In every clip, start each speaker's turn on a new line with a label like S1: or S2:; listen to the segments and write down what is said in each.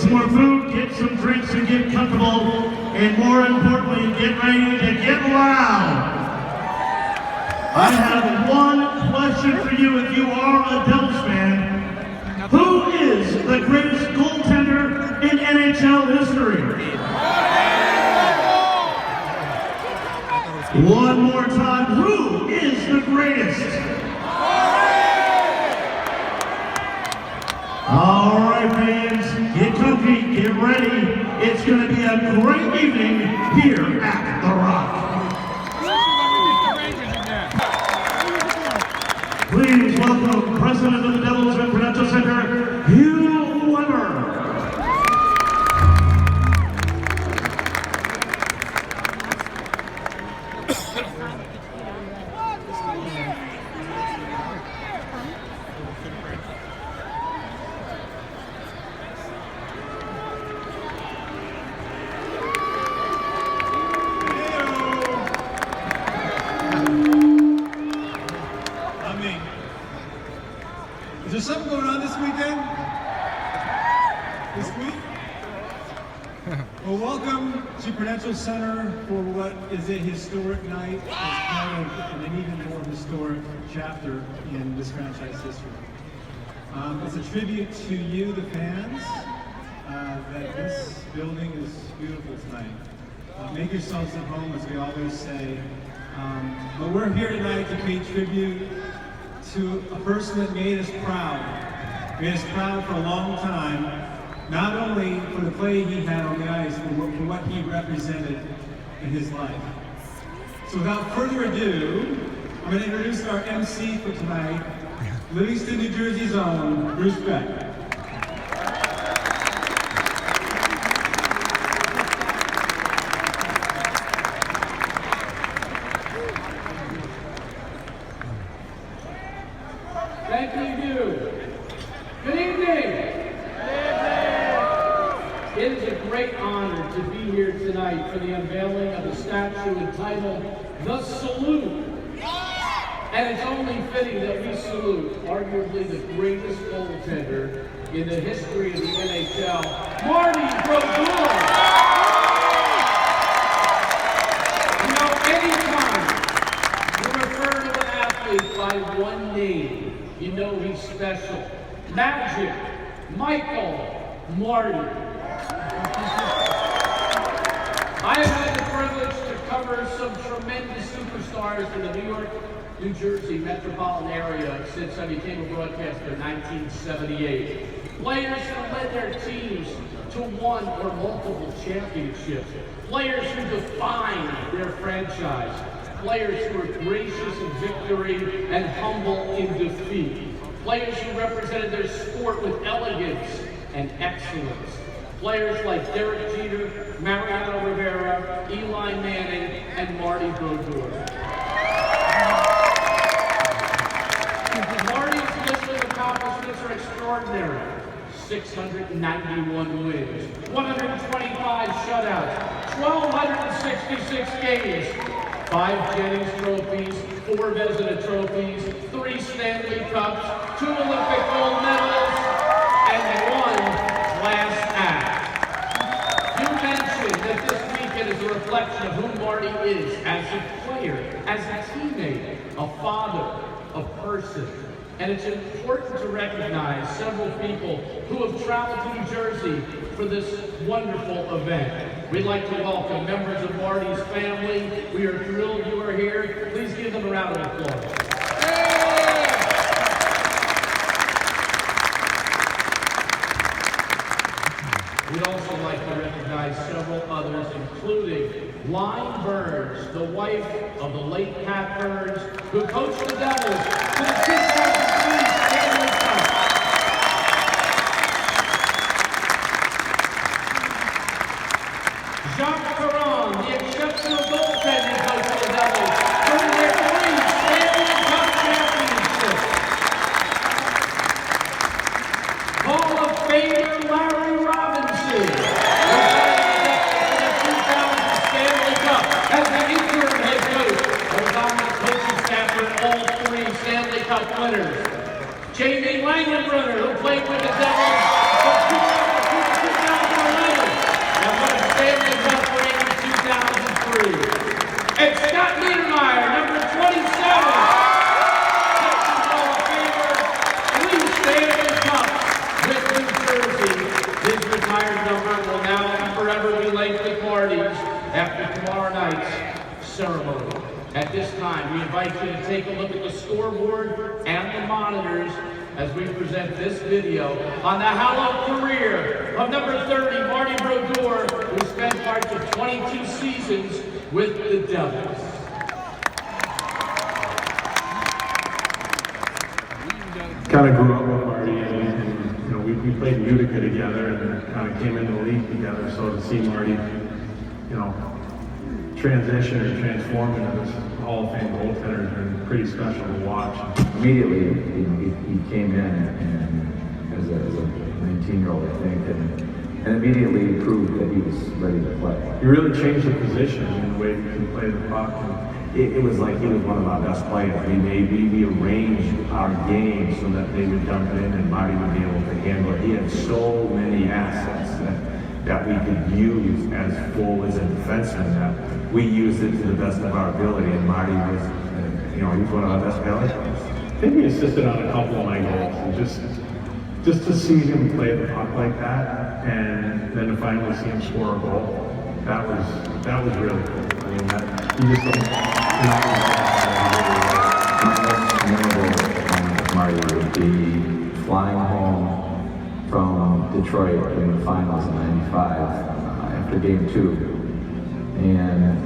S1: some more food, get some drinks, and get comfortable. And more importantly, get ready to get loud. I have one question for you if you are a Devils fan. Who is the greatest goaltender in NHL history? One more time, who is the greatest? All right, fans, get comfy, get ready. It's going to be a great evening here at The Rock. Please welcome President of the DevilsFan Channel Center, Hugh Weber.
S2: Is there something going on this weekend? This week? Well, welcome to Prudential Center for what is a historic night. It's part of an even more historic chapter in this franchise history. It's a tribute to you, the fans, that this building is beautiful tonight. Make yourselves at home, as we always say. But we're here tonight to pay tribute to a person that made us proud for a long time, not only for the play he had on the ice, but for what he represented in his life. So without further ado, I'm going to introduce our MC for tonight, Livingston, New Jersey's own Bruce Beck.
S3: Thank you. Good evening. It is a great honor to be here tonight for the unveiling of the statue entitled The Salute. And it's only fitting that we salute arguably the greatest goaltender in the history of the NHL, Marty Night. You know, anytime you refer to an athlete by one name, you know he's special. Magic, Michael, Marty. I have had the privilege to cover some tremendous superstars in the New York, New Jersey metropolitan area since I became a broadcaster in 1978. Players who led their teams to one or multiple championships. Players who defined their franchise. Players who were gracious in victory and humble in defeat. Players who represented their sport with elegance and excellence. Players like Derek Jeter, Mariano Rivera, Eli Manning, and Marty Night. Marty's list of accomplishments are extraordinary. 691 wins, 125 shutouts, 1,266 games, 5 Jennings trophies, 4 Vezina trophies, 3 Stanley Cups, 2 Olympic gold medals, and 1 class act. You mentioned that this weekend is a reflection of who Marty is as a player, as a teammate, a father, a person. And it's important to recognize several people who have traveled to New Jersey for this wonderful event. We'd like to welcome members of Marty's family. We are thrilled you are here. Please give them a round of applause. We'd also like to recognize several others, including Lynn Burns, the wife of the late Pat Burns, who coached the Devils to the 2003 Stanley Cup. Jacques Perron, the exceptional goaltending coach of the Devils, earned their 3 Stanley Cup championships. Hall of Famer Larry Robinson, the 2000 Stanley Cup as the interim head coach, was on the coaching staff for all 3 Stanley Cup winners. Jamie Langenbrunner, who played with the Devils from 2000 after tomorrow night's ceremony. At this time, we invite you to take a look at the scoreboard and the monitors as we present this video on the hallowed career of number 30, Marty Brodeur, who spent parts of 22 seasons with the Devils.
S4: Kind of grew up with Marty, and you know, we played in Utica together and kind of came into the league together. So to see Marty, you know, transition and transform into this Hall of Fame goaltender has been pretty special to watch.
S5: Immediately, you know, he came in and as a 19-year-old, I think, and immediately proved that he was ready to play.
S4: He really changed the position and the way we can play the puck.
S5: It was like he was one of our best players. We arranged our game so that they would dump it in and Marty would be able to handle it. He had so many assets that we could use as full as a defenseman. That we used it to the best of our ability, and Marty was, you know, he was one of our best players.
S4: I think he assisted on a couple of my goals, and just to see him play the puck like that, and then to finally see him score a goal, that was really cool. I mean, you just don't.
S5: My most memorable with Marty would be flying home from Detroit in the finals in '95 after Game 2. And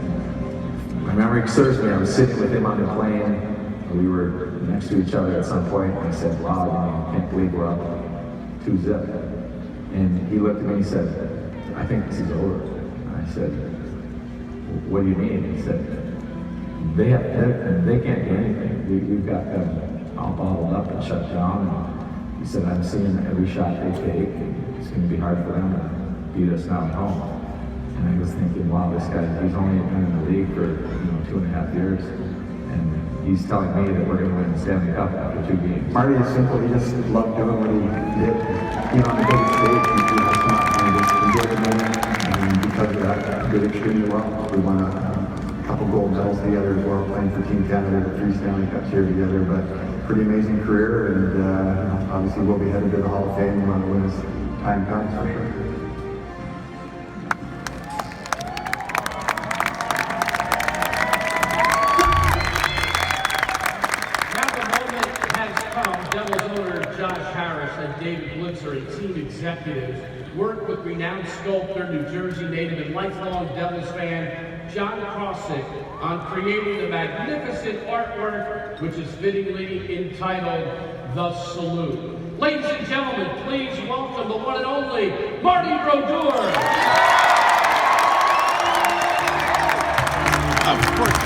S5: my memory serves me, I was sitting with him on the plane. We were next to each other at some point, and I said, wow, you know, I can't believe we're up 2-0. And he looked at me and he said, I think this is over. And I said, what do you mean? He said, they can't do anything. We've got them all bottled up and shut down. And he said, I'm seeing every shot they take. It's going to be hard for them to beat us now at home. And I was thinking, wow, this guy, he's only been in the league for 2.5 years. And he's telling me that we're going to win the Stanley Cup after 2 games.
S6: Marty is simple. He just loved doing what he did. You know, on the big stage, he was not and just enjoyed the moment. And because of that, did extremely well. We won a couple gold medals together as well, playing for Team Canada, the 3 Stanley Cups here together. But pretty amazing career, and obviously we'll be headed to the Hall of Fame when his time comes, for sure.
S3: Team executives worked with renowned sculptor, New Jersey native, and lifelong Devils fan John Crossick on creating the magnificent artwork, which is fittingly entitled The Salute. Ladies and gentlemen, please welcome the one and only Marty Brodeur.
S7: Of course.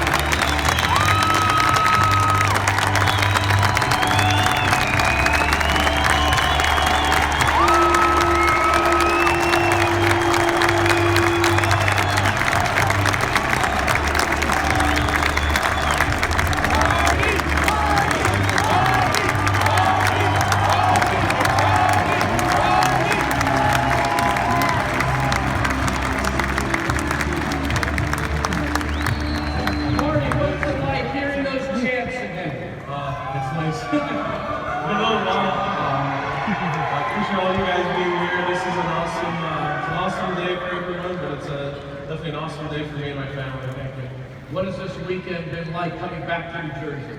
S8: Definitely an awesome day for me and my family. Thank you.
S3: What has this weekend been like coming back to New Jersey?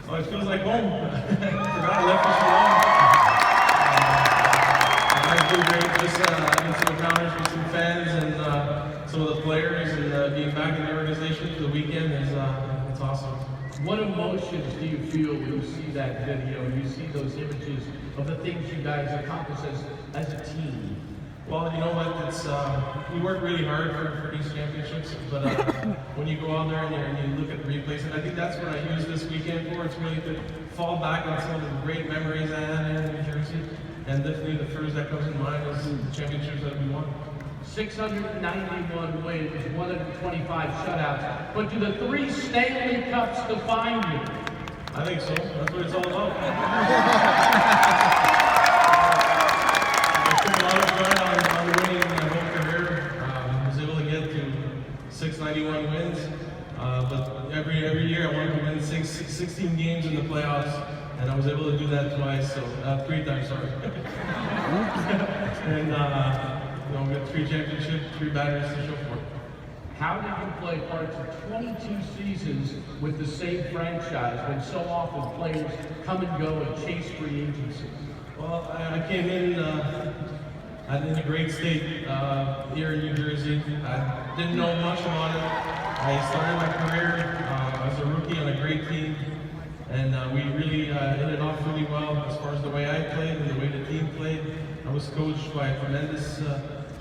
S8: Oh, it feels like home. Forgot I left this for long. It's been great. Just having some encounters with some fans and some of the players, and being back in the organization for the weekend is it's awesome.
S3: What emotions do you feel when you see that video and you see those images of the things you guys accomplished as a team?
S8: Well, you know what? It's we work really hard for these championships, but when you go out there and you look at the replays, and I think that's what I use this weekend for. It's really to fall back on some of the great memories I had in New Jersey, and definitely the first that comes in mind is the championships that we won.
S3: 691 wins, 125 shutouts, but do the 3 Stanley Cups define you?
S8: I think so. That's what it's all about. A lot of fun on the winning my whole career. I was able to get to 691 wins, but every year I wanted to win 16 games in the playoffs, and I was able to do that twice, so 3 times, sorry. And we got 3 championships, 3 batteries to show for it.
S3: how did you play parts of 22 seasons with the same franchise when so often players come and go and chase free agency?
S8: Well, I came in a great state here in New Jersey. I didn't know much about it. I started my career as a rookie on a great team, and we really hit it off really well as far as the way I played and the way the team played. I was coached by tremendous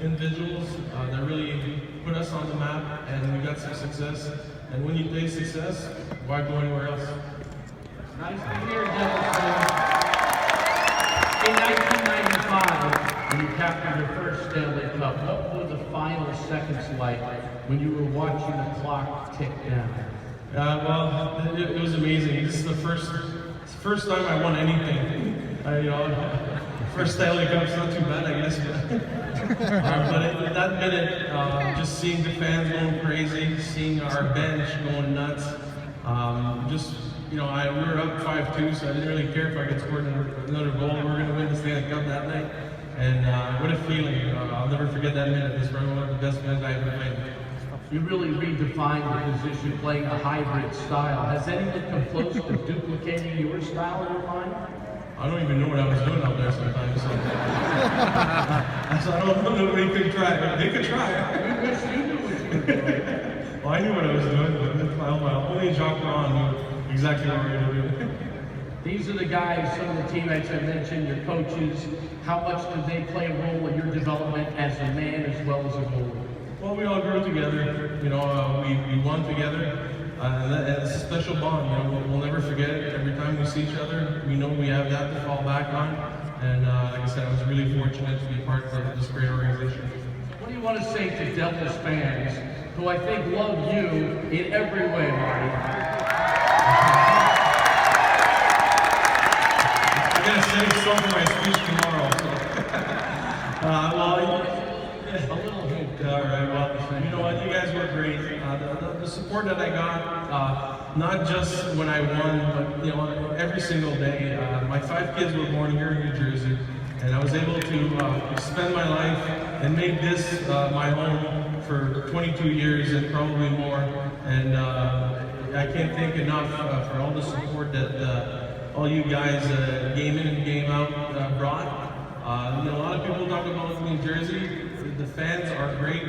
S8: individuals that really put us on the map, and we got some success. And when you taste success, why go anywhere else?
S3: Nice to hear, DevilsFan. In 1995, when you captured your first Stanley Cup, what were the final seconds like when you were watching the clock tick down?
S8: Well, it was amazing. This is the first time I won anything. First Stanley Cup's not too bad, I guess. But at that minute, just seeing the fans going crazy, seeing our bench going nuts, we were up 5-2, so I didn't really care if I could score another goal. We were going to win the Stanley Cup that night, and what a feeling! I'll never forget that minute. This was one of the best minutes I ever played.
S3: You really redefined the position, playing a hybrid style. Has anyone come close to duplicating your style in your mind?
S8: I don't even know what I was doing out there sometimes. So I don't know, nobody could try. They could try.
S3: You wish you knew what you were doing.
S8: Well, I knew what I was doing, but only Jacques Ron knew exactly what we were going to do.
S3: These are the guys, some of the teammates I mentioned, your coaches. How much did they play a role in your development as a man as well as a goalie?
S8: Well, we all grew together. We won together. And it's a special bond. We'll never forget it. Every time we see each other, we know we have that to fall back on. And like I said, I was really fortunate to be part of this great organization.
S3: What do you want to say to Devils fans who I think love you in every way, Marty?
S8: I'm going to save some for my speech tomorrow. So.
S3: A little hint.
S8: All right, well, you know what, you guys were great. The support that I got, not just when I won, but every single day. My 5 kids were born here in New Jersey, and I was able to spend my life and make this my home for 22 years and probably more. And I can't thank enough for all the support that all you guys, game in and game out, brought. A lot of people talk about New Jersey. The fans are great.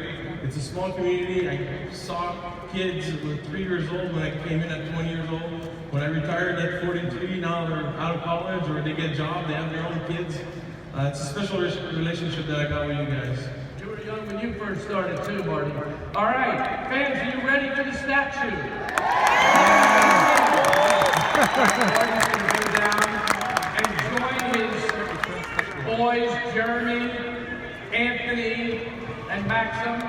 S8: It's a small community. I saw kids with 3 years old when I came in at 20 years old. When I retired at 43, now they're out of college or they get a job, they have their own kids. It's a special relationship that I got with you guys.
S3: You were young when you first started too, Marty. All right, fans, are you ready for the statue? Marty's going to go down and join his boys, Jeremy, Anthony, and Maxim,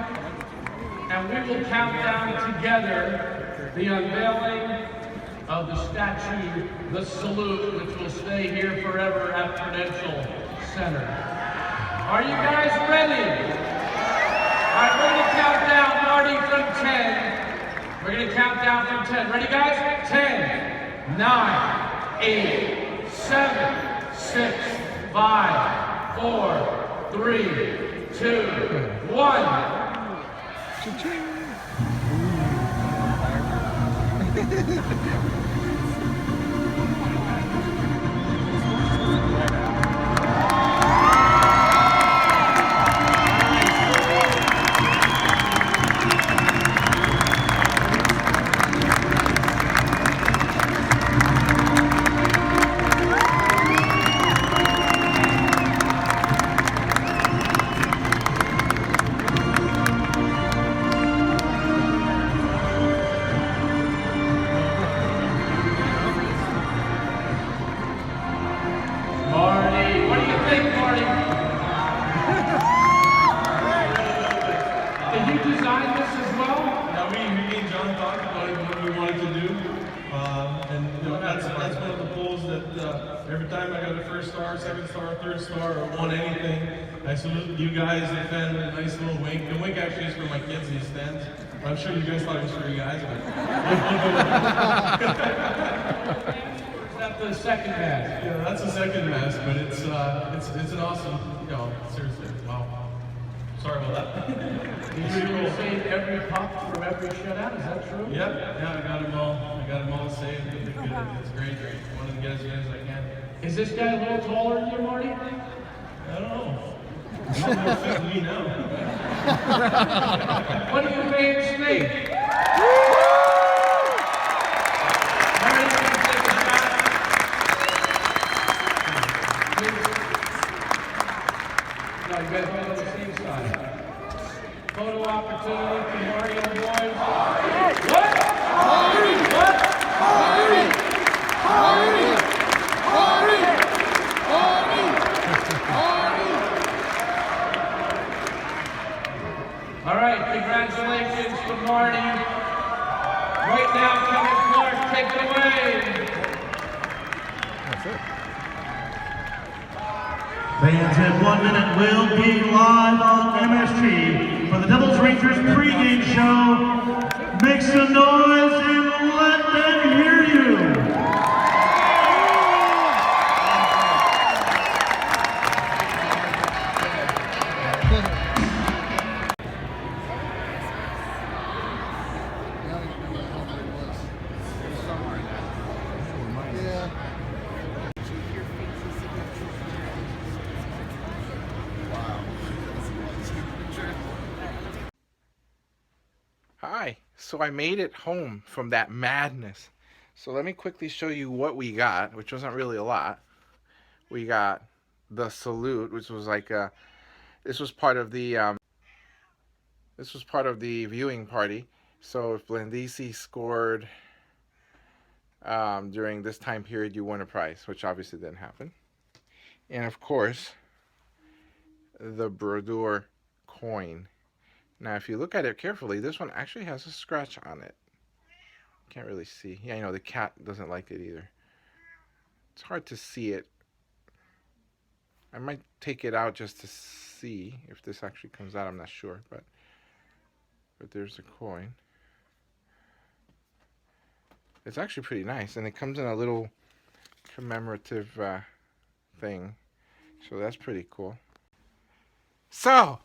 S3: and we will count down together the unveiling of the statue, the salute, which will stay here forever at Prudential Center. Are you guys ready? All right, we're going to count down, Marty, from 10. We're going to count down from 10. Ready, guys? 10, 9, 8, 7, 6, 5, 4, 3, 2, 1. Every time I got a first star, second star, third star, or won anything, I salute you guys. They fan with a nice little wink. The wink actually is for my kids in these stands. I'm sure you guys thought it was for you guys, but is that the second mask? Yeah, that's the second mask, but it's an awesome, seriously, wow.
S8: Sorry about that.
S3: You saved every puck from every shutout, is that true?
S8: Yep, yeah, I got them all saved. It's great. Wanted to get as good as I can.
S3: Is this guy a little taller than you, Marty?
S8: I don't know. He's more fit than me now.
S3: What do you fans think? Marty, you can take a shot. No, you guys all on the same side. Photo opportunity for Marty and the boys. What? All right, congratulations to Marty. Right now, Kevin Clark, take it away.
S7: That's it.
S1: Fans in 1 minute will be live on MSG for the Devils Rangers pregame show. Make some noise and let them hear you.
S7: Hi, so I made it home from that madness. So let me quickly show you what we got, which wasn't really a lot. We got the salute, which was like this was part of the viewing party. So if Blandisi scored during this time period, you won a prize, which obviously didn't happen. And of course, the Brodeur coin. Now, if you look at it carefully, this one actually has a scratch on it. Can't really see. Yeah, I know the cat doesn't like it either. It's hard to see it. I might take it out just to see if this actually comes out. I'm not sure, but there's the coin. It's actually pretty nice, and it comes in a little commemorative thing. So that's pretty cool. So,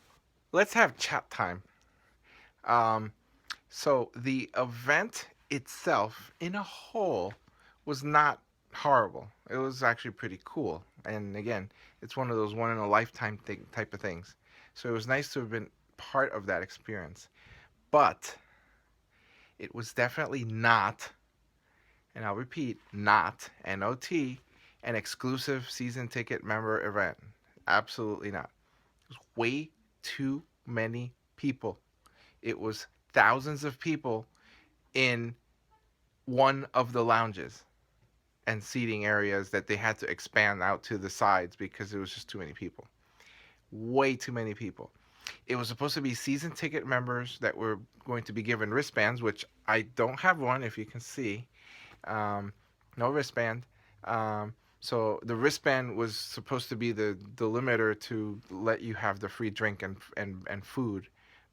S7: let's have chat time. So the event itself in a whole was not horrible. It was actually pretty cool. And again, it's one of those one in a lifetime type of things. So it was nice to have been part of that experience. But it was definitely not, and I'll repeat, not, N-O-T, an exclusive season ticket member event. Absolutely not. It was way too many people. It was thousands of people in one of the lounges and seating areas that they had to expand out to the sides because it was just too many people. Way too many people. It was supposed to be season ticket members that were going to be given wristbands, which I don't have one, if you can see. No wristband. So the wristband was supposed to be the limiter to let you have the free drink and food,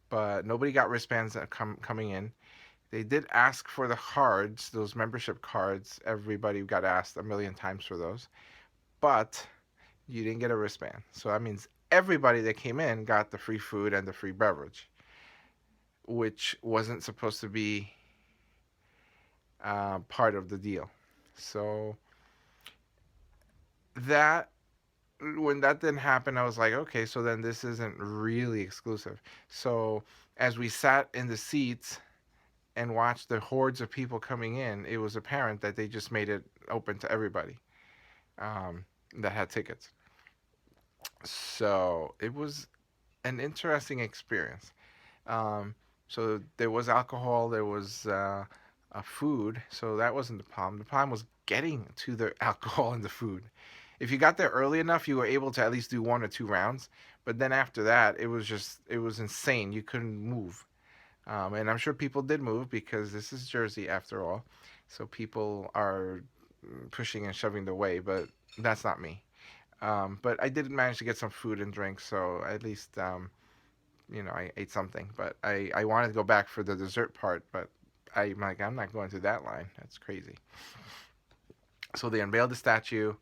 S7: but nobody got wristbands that coming in. They did ask for the cards, those membership cards. Everybody got asked a million times for those, but you didn't get a wristband. So that means everybody that came in got the free food and the free beverage, which wasn't supposed to be part of the deal. So that when that didn't happen, I was like, okay, so then this isn't really exclusive. So as we sat in the seats and watched the hordes of people coming in, it was apparent that they just made it open to everybody that had tickets. So it was an interesting experience. So there was alcohol, there was food, so that wasn't the problem. The problem was getting to the alcohol and the food. If you got there early enough, you were able to at least do 1 or 2 rounds. But then after that, it was insane. You couldn't move. And I'm sure people did move because this is Jersey after all. So people are pushing and shoving their way, but that's not me. But I did manage to get some food and drink, so at least, I ate something. But I wanted to go back for the dessert part, but I'm not going through that line. That's crazy. So they unveiled the statue.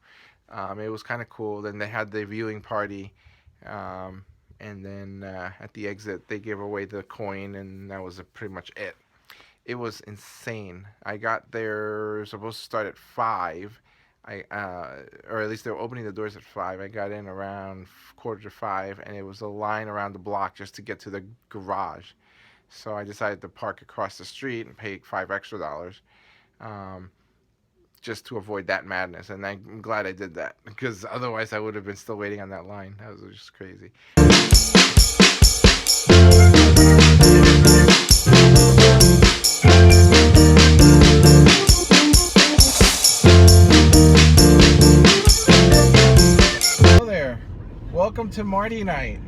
S7: It was kind of cool. Then they had the viewing party, and then at the exit they gave away the coin, and that was pretty much it. It was insane. I got there, supposed to start at 5. Or at least they were opening the doors at 5. I got in around 4:45, and it was a line around the block just to get to the garage. So I decided to park across the street and pay $5 extra, just to avoid that madness. And I'm glad I did that, because otherwise I would have been still waiting on that line. That was just crazy. Welcome to Marty Night.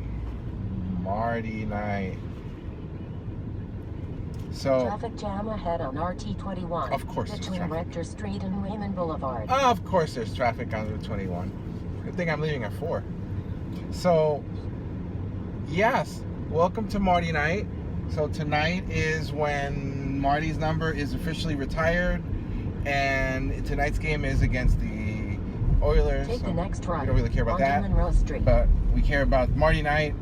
S7: Marty Night. So
S9: traffic jam ahead on RT21.
S7: Of course
S9: between Rector Street and Raymond Boulevard.
S7: Of course there's traffic on Route 21. Good thing I'm leaving at 4. So yes, welcome to Marty Night. So tonight is when Marty's number is officially retired, and tonight's game is against the Oilers.
S9: Take the next right.
S7: We don't really care about that,
S9: Monroe Street.
S7: but we care about Marty Night.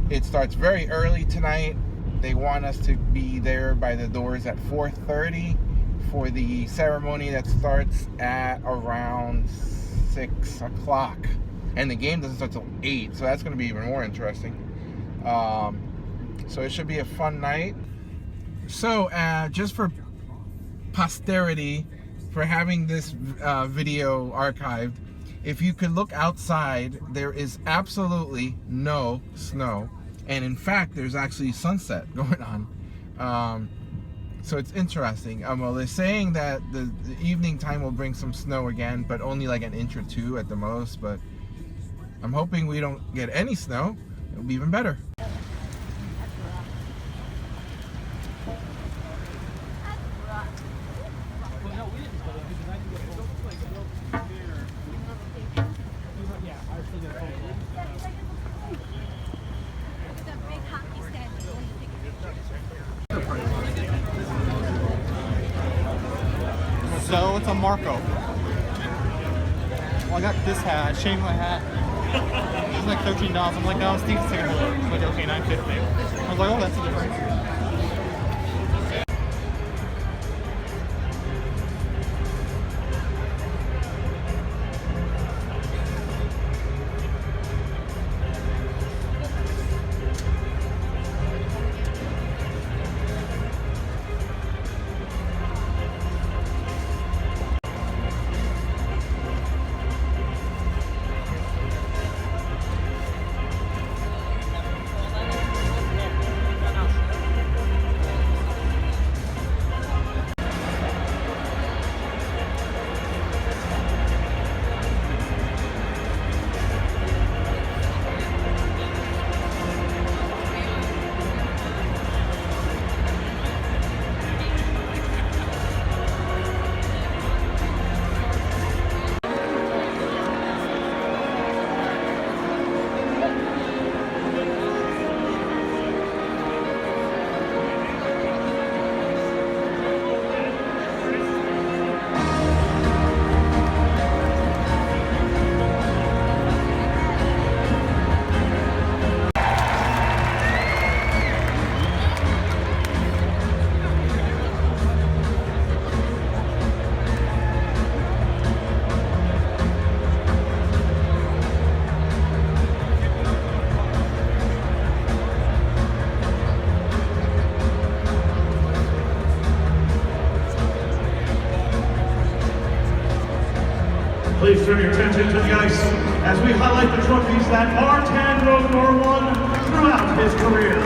S7: It starts very early tonight. They want us to be there by the doors at 4:30 for the ceremony that starts at around 6 o'clock, and the game doesn't start till 8, so that's going to be even more interesting. So it should be a fun night. So just for posterity, for having this video archived, if you could look outside, there is absolutely no snow, and in fact there's actually sunset going on. So it's interesting. Well, they're saying that the evening time will bring some snow again, but only like an inch or 2 at the most. But I'm hoping we don't get any snow. It'll be even better.
S10: So it's a Marco. Well, I got this hat. I shaved my hat. It's like $13. I'm like, no, Steve's taking a look. I'm like, okay, $9.50. I was like, oh, that's the difference.
S1: Please turn your attention to the ice as we highlight the trophies that Martin Rodor won throughout his career.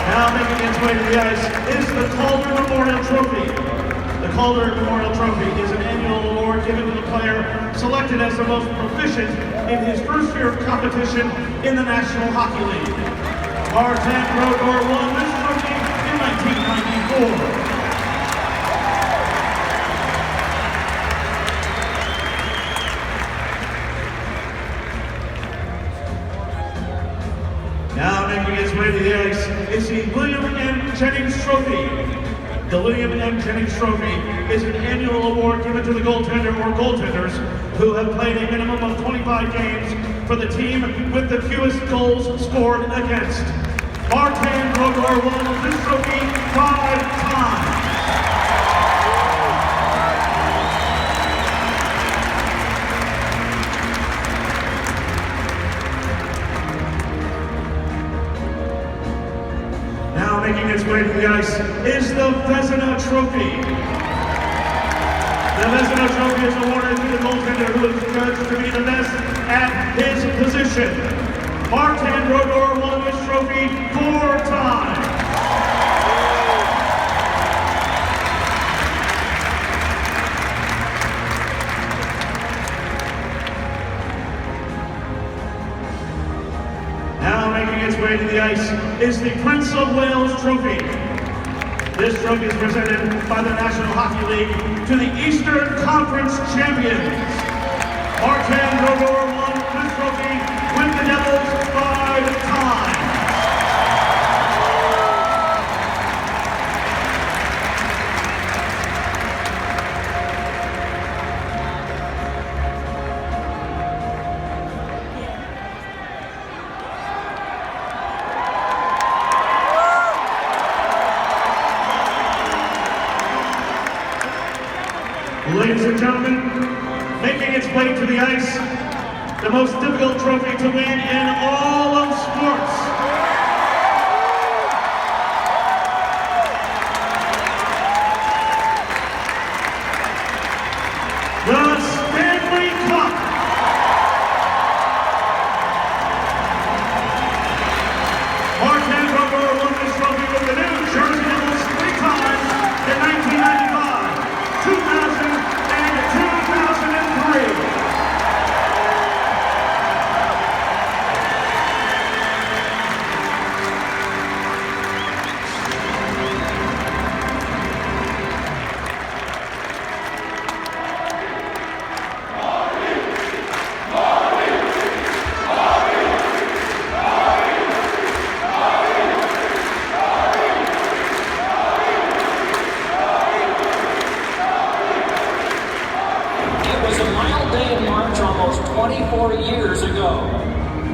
S1: Now making its way to the ice is the Calder Memorial Trophy. The Calder Memorial Trophy is an annual award given to the player selected as the most proficient in his first year of competition in the National Hockey League. Martin Rodor won this trophy in 1994. Now making its way to the ice is the William M. Jennings Trophy. The William M. Jennings Trophy is an annual award given to the goaltender or goaltenders who have played a minimum of 25 games for the team with the fewest goals scored against. Martin Brodeur won this trophy 5 times. Now making its way to the ice is the Vezina Trophy. The Vezina Trophy is awarded to the goaltender who is judged to be the best at his position. Martin Brodeur won this trophy 4 times. Now making its way to the ice is the Prince of Wales Trophy. This trophy is presented by the National Hockey League to the Eastern Conference champions. Martin Brodeur won this trophy with the Devils 5 times. Ladies and gentlemen, making its way to the ice, the most difficult trophy to win in all of sports. The Stanley Cup. Martin Brodeur won this trophy with the New Jersey Devils 3 times in 1995, 2000, and 2003.
S11: It was a mild day in March almost 24 years ago.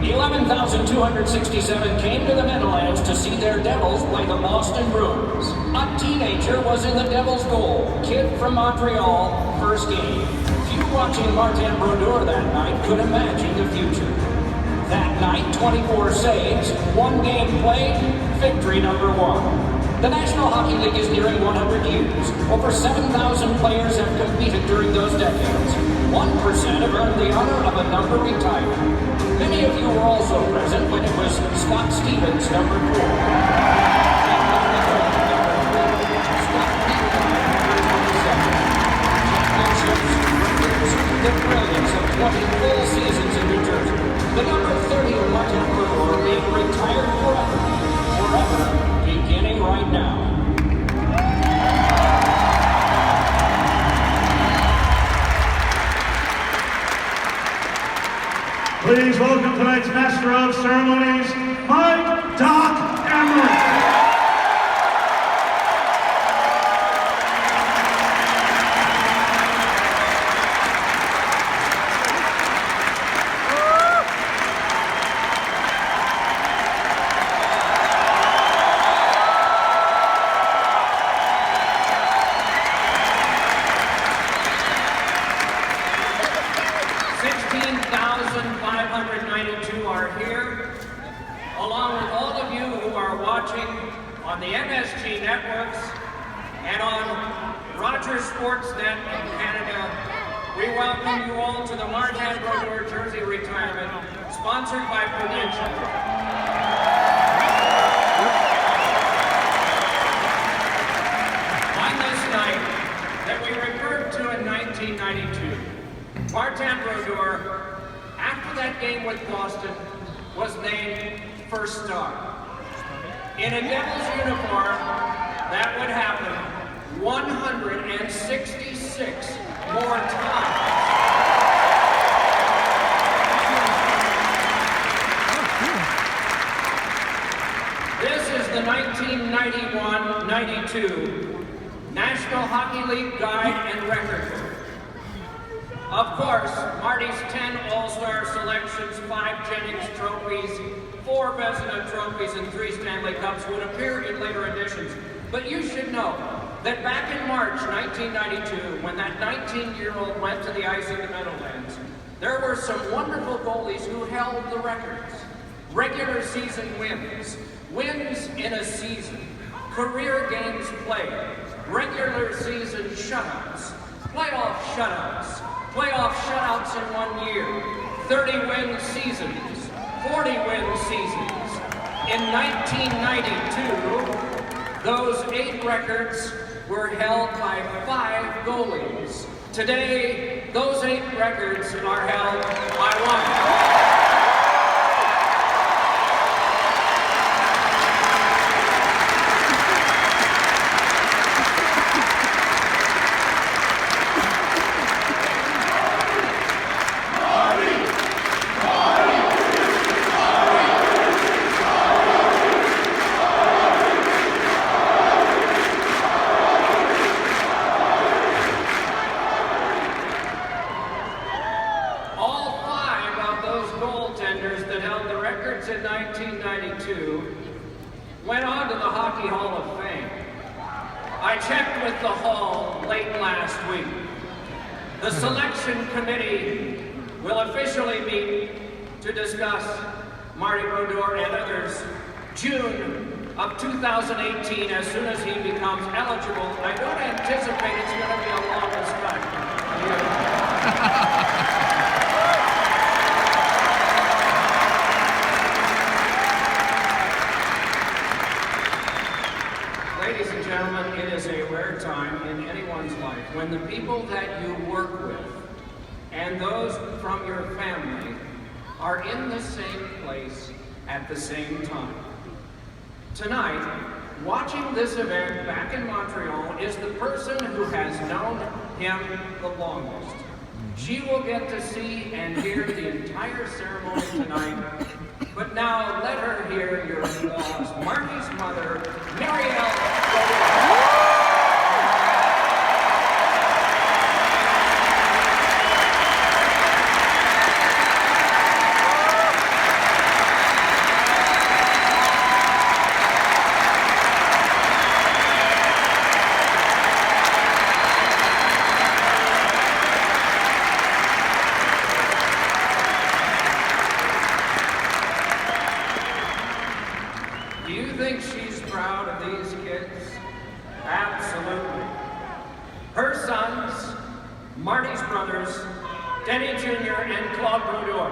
S11: 11,267 came to the Meadowlands to see their Devils play the Boston Bruins. A teenager was in the Devils' goal, kid from Montreal, first game. Few watching Martin Brodeur that night could imagine the future. That night, 24 saves, 1 game played, victory number 1. The National Hockey League is nearing 100 years. Over 7,000 players have competed during those decades. 1% have earned the honor of a number retired. Many of you were also present when it was Scott Stevens, number 4. The brilliance of 20 full seasons in New Jersey. The number 30 of Martin Brodeur being retired forever. Forever, beginning right now.
S1: Please welcome tonight's Master of Ceremonies, Mike Doc Emmerich.
S11: Are here, along with all of you who are watching on the MSG networks and on Rogers Sportsnet in Canada. We welcome you all to the Martin Brodeur jersey retirement, sponsored by Prudential. On this night that we referred to in 1992, Martin Brodeur, after that game with Boston, was named first star. In a Devils uniform, that would happen 166 more times. This is the 1991-92 National Hockey League Guide and Record Book. Of course, Marty's 10 All-Star selections, 5 Jennings trophies, 4 Vezina trophies, and 3 Stanley Cups would appear in later editions. But you should know that back in March 1992, when that 19-year-old went to the ice in the Meadowlands, there were some wonderful goalies who held the records. Regular season wins, wins in a season, career games played, regular season shutouts, playoff shutouts in 1 year, 30-win seasons, 40-win seasons. In 1992, those 8 records were held by 5 goalies. Today, those 8 records are held by 1. In 1992, went on to the Hockey Hall of Fame. I checked with the Hall late last week. The selection committee will officially meet to discuss Marty Brodeur and others June of 2018 as soon as he becomes eligible. I don't anticipate it's going to be a long discussion. Ladies and gentlemen, it is a rare time in anyone's life when the people that you work with and those from your family are in the same place at the same time. Tonight, watching this event back in Montreal is the person who has known him the longest. She will get to see and hear the entire ceremony tonight. But now let her hear your applause. Marty's mother, Marielle. Do you think she's proud of these kids? Absolutely. Her sons, Marty's brothers, Denny Jr. and Claude Brodeur.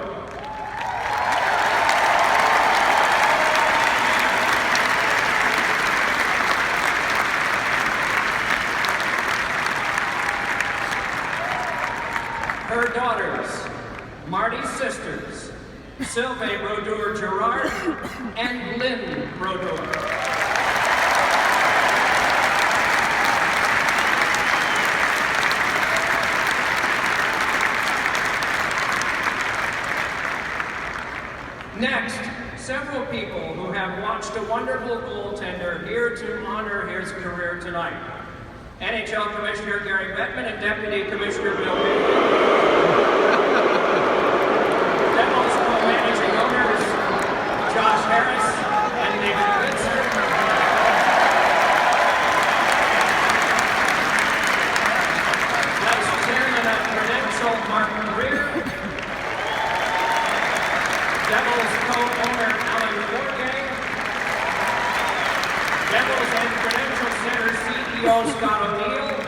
S11: Her daughters, Marty's sisters, Sylvain Brodeur Gerard and Lynn Brodeur. Next, several people who have watched a wonderful goaltender here to honor his career tonight. NHL Commissioner Gary Bettman and Deputy Commissioner Bill Bailey. Devils co-managing owners Josh Harris and David Witzer. Vice Chairman of Prudential Martin Greer. Devils co-owner Alan Forgay. Devils and Prudential Center CEO Scott O'Neill.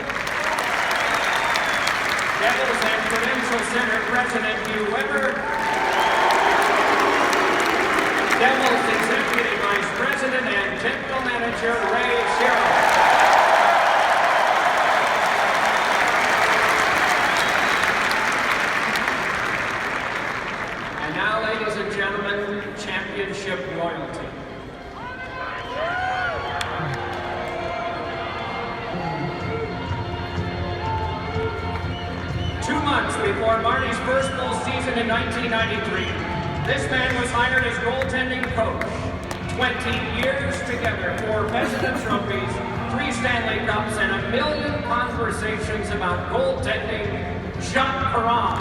S11: Devils and Prudential Center President Hugh Weber. Devils Executive Vice President and General Manager Ray Sherrill. And now, ladies and gentlemen, championship royalty. Before Marty's first full season in 1993, this man was hired as goaltending coach. 20 years together, 4 Vezina trophies, 3 Stanley Cups, and a million conversations about goaltending. Jacques Perron.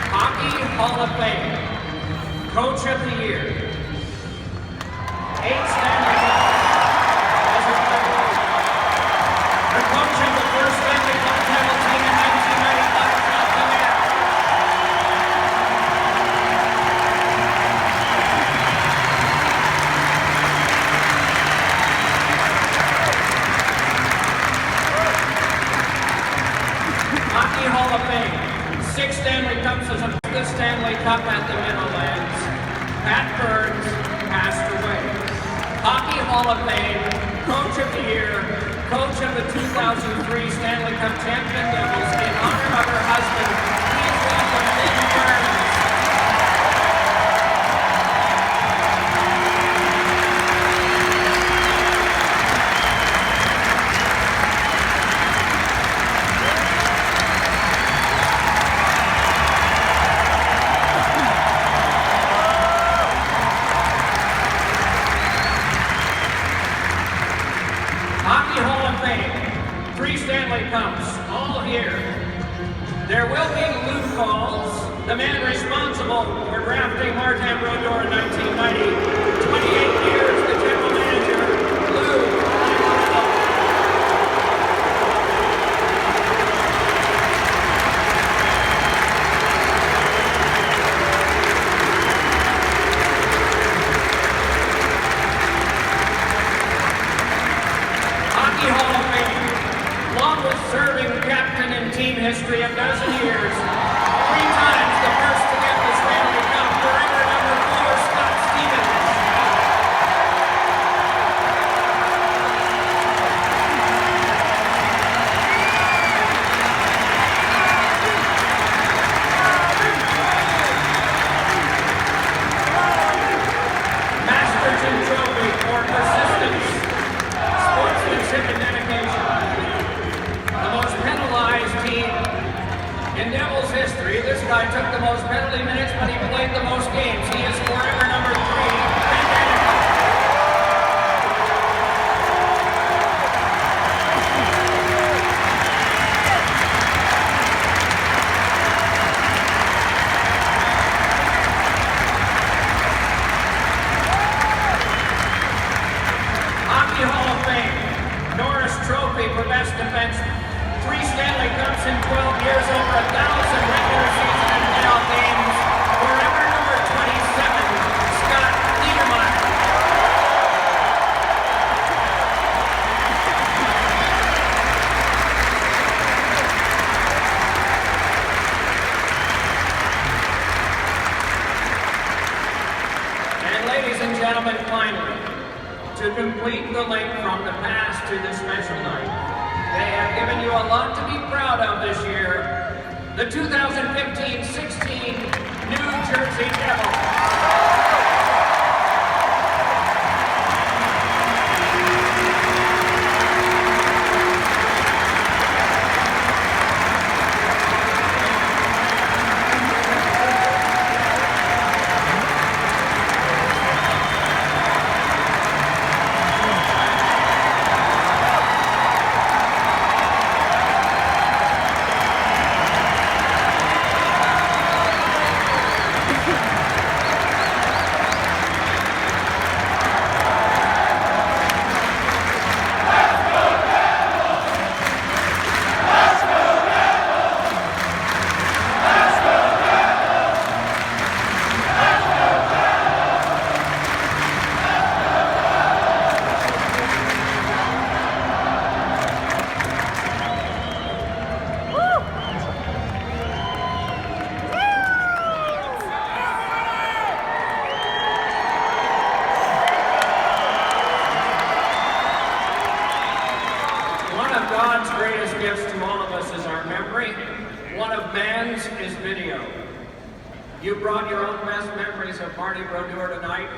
S11: Hockey Hall of Fame, Coach of the Year, 8 Stanley Cups as a player, the coach of the first Stanley Cup title team in 1995, John Lemaire. Hockey Hall of Fame, 6 Stanley Cups as a the Stanley Cup at the Meadowlands. Pat Burns passed away. Hockey Hall of Fame, Coach of the Year, Coach of the 2003 Stanley Cup champion Devils in honor of her husband, please welcome Lynn Burns. Hockey Hall of Fame, 3 Stanley Cups, all here. There will be loopholes. The man responsible for drafting Martin Brodeur in 1990, 28 years the general manager, Lou. Hockey Hall of Fame, longest serving captain in team history, a dozen years, 3 times the first to get the Stanley Cup, forever number 4, Scott Stevens. Masterton Trophy for persistence, sportsmanship and dedication. The most penalized team in Devils history. This guy took the most penalty minutes, but he played the most games. He is forever number 3, Ben Daniel. Hockey Hall of Fame, Norris Trophy for best defenseman. 3 Stanley Cups in 12 years, over 1,000 regular season and playoff games. Forever number 27, Scott Niedermayer. And ladies and gentlemen, finally, to complete the link from the past to this special night, they have given you a lot to be proud of this year. The 2015-16 New Jersey Devils. God's greatest gifts to all of us is our memory. One of man's is video. You brought your own best memories of Marty Brodeur tonight.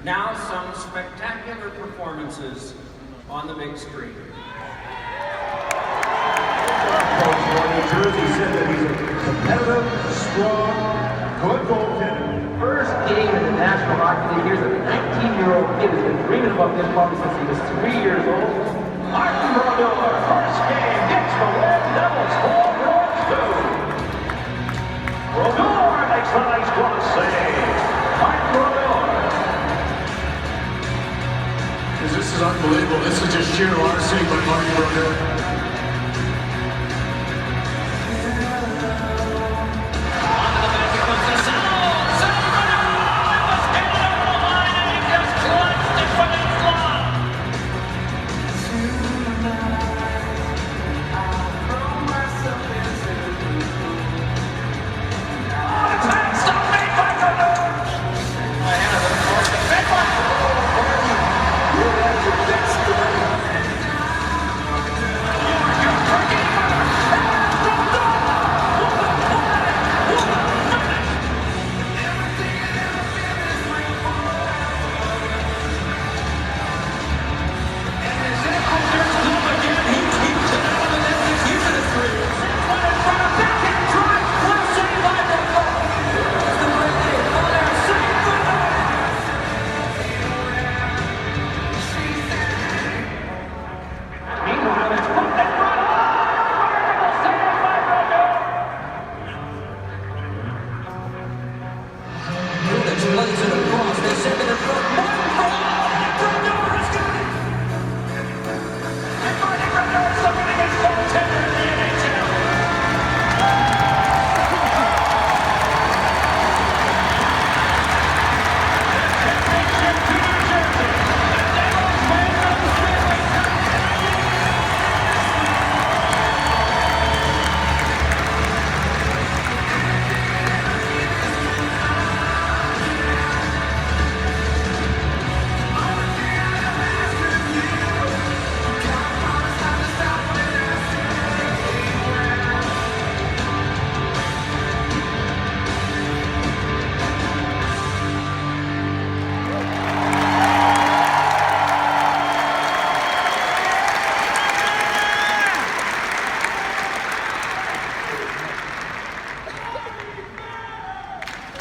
S11: Now some spectacular performances on the big screen.
S12: Coach for New Jersey said that he's a competitive, strong, good goaltender.
S13: First game in the National Hockey League. Here's a 19-year-old kid who's been dreaming about this puck since he was 3 years old.
S11: Martin Brodeur, first game, gets the win. Devils 4-2. Brodeur makes a nice glove save. Martin Brodeur.
S12: This is unbelievable. This is just sheer larceny by Marty Brodeur.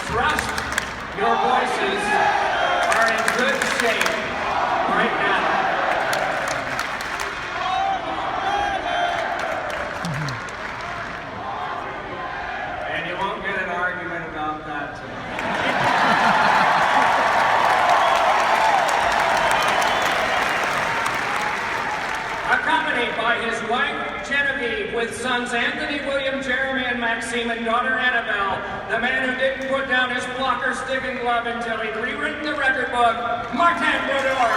S11: Trust your voices are in good shape right now. And you won't get an argument about that tonight. Accompanied by his wife, Genevieve, with sons Anthony, William, Jeremy, and Maxime, and daughter Annabelle, the man who didn't put down his blocker, stick, and glove until he'd rewritten the record book, Martin Brodeur.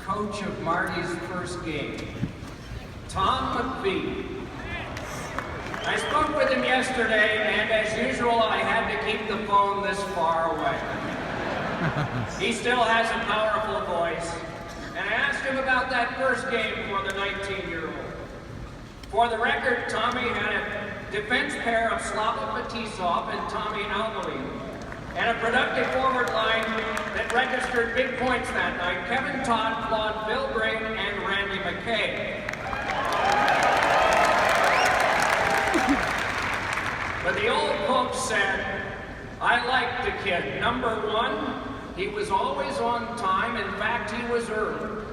S11: coach of Marty's first game, Tom McPhee. I spoke with him yesterday, and as usual, I had to keep the phone this far away. He still has a powerful voice, and I asked him about that first game for the 19-year-old. For the record, Tommy had a defense pair of Slava Fetisov and Tommy Alvaline, and a productive forward line that registered big points that night: Kevin Todd, Claude Bilbring, and Randy McKay. But the old folks said, I liked the kid. Number one, he was always on time. In fact, he was early.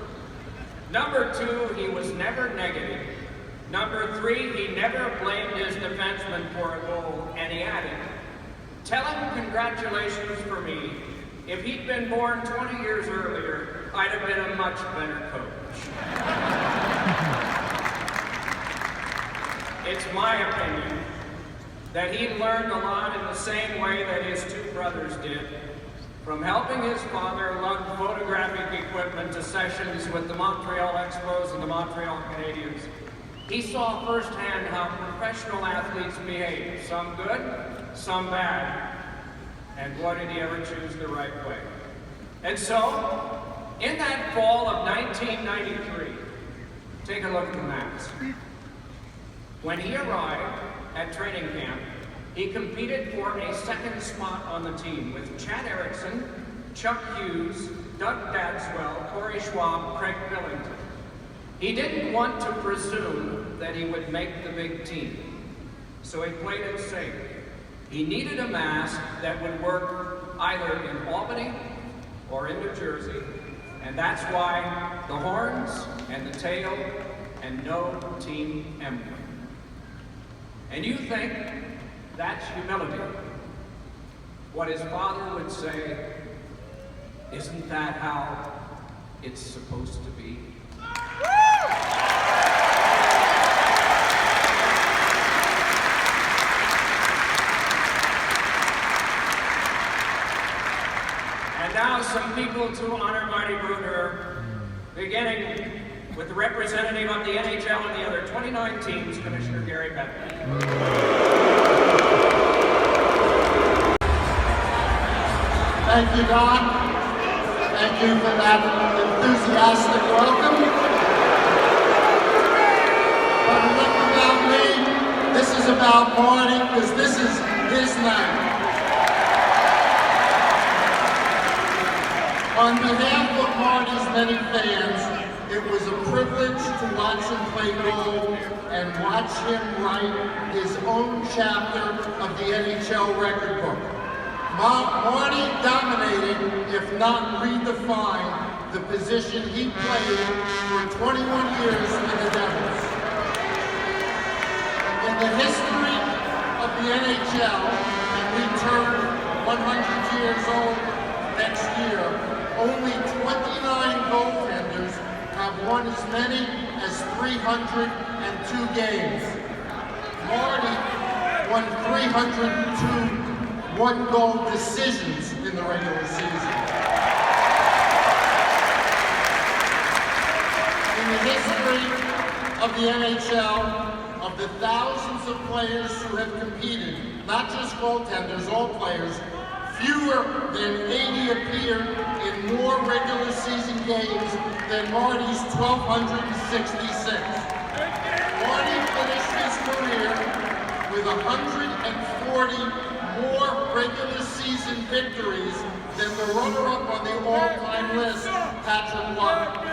S11: Number two, he was never negative. Number three, he never blamed his defenseman for a goal, and he added, tell him congratulations for me. If he'd been born 20 years earlier, I'd have been a much better coach. It's my opinion that he learned a lot in the same way that his two brothers did, from helping his father lug photographic equipment to sessions with the Montreal Expos and the Montreal Canadiens. He saw firsthand how professional athletes behave, some good, some bad, and boy did he ever choose the right way. And so, in that fall of 1993, take a look at the maps. When he arrived at training camp, he competed for a second spot on the team with Chad Erickson, Chuck Hughes, Doug Dadswell, Corey Schwab, Craig Billington. He didn't want to presume that he would make the big team, so he played it safe. He needed a mask that would work either in Albany or in New Jersey, and that's why the horns and the tail and no team emblem. And you think that's humility. What his father would say, isn't that how it's supposed to be? And now some people to honor Marty Bruder, beginning with the representative of the NHL and the other 29 teams, Commissioner Gary Bettman.
S14: Thank you, Don. Thank you for that enthusiastic welcome. But enough about me. This is about Marty, because this is his night. On behalf of Marty's many fans, it was a privilege to watch him play goal and watch him write his own chapter of the NHL record book. Marty dominated, if not redefined, the position he played for 21 years for the Devils. In the history of the NHL, and we turn 100 years old next year, only 29 goaltenders have won as many as 302 games. Marty won 302 one-goal decisions in the regular season. In the history of the NHL, of the thousands of players who have competed, not just goaltenders, all players, fewer than 80 appeared in more regular season games than Marty's 1,266. Marty finished his career with 140 more regular season victories than the runner-up on the all-time list, Patrick Watt.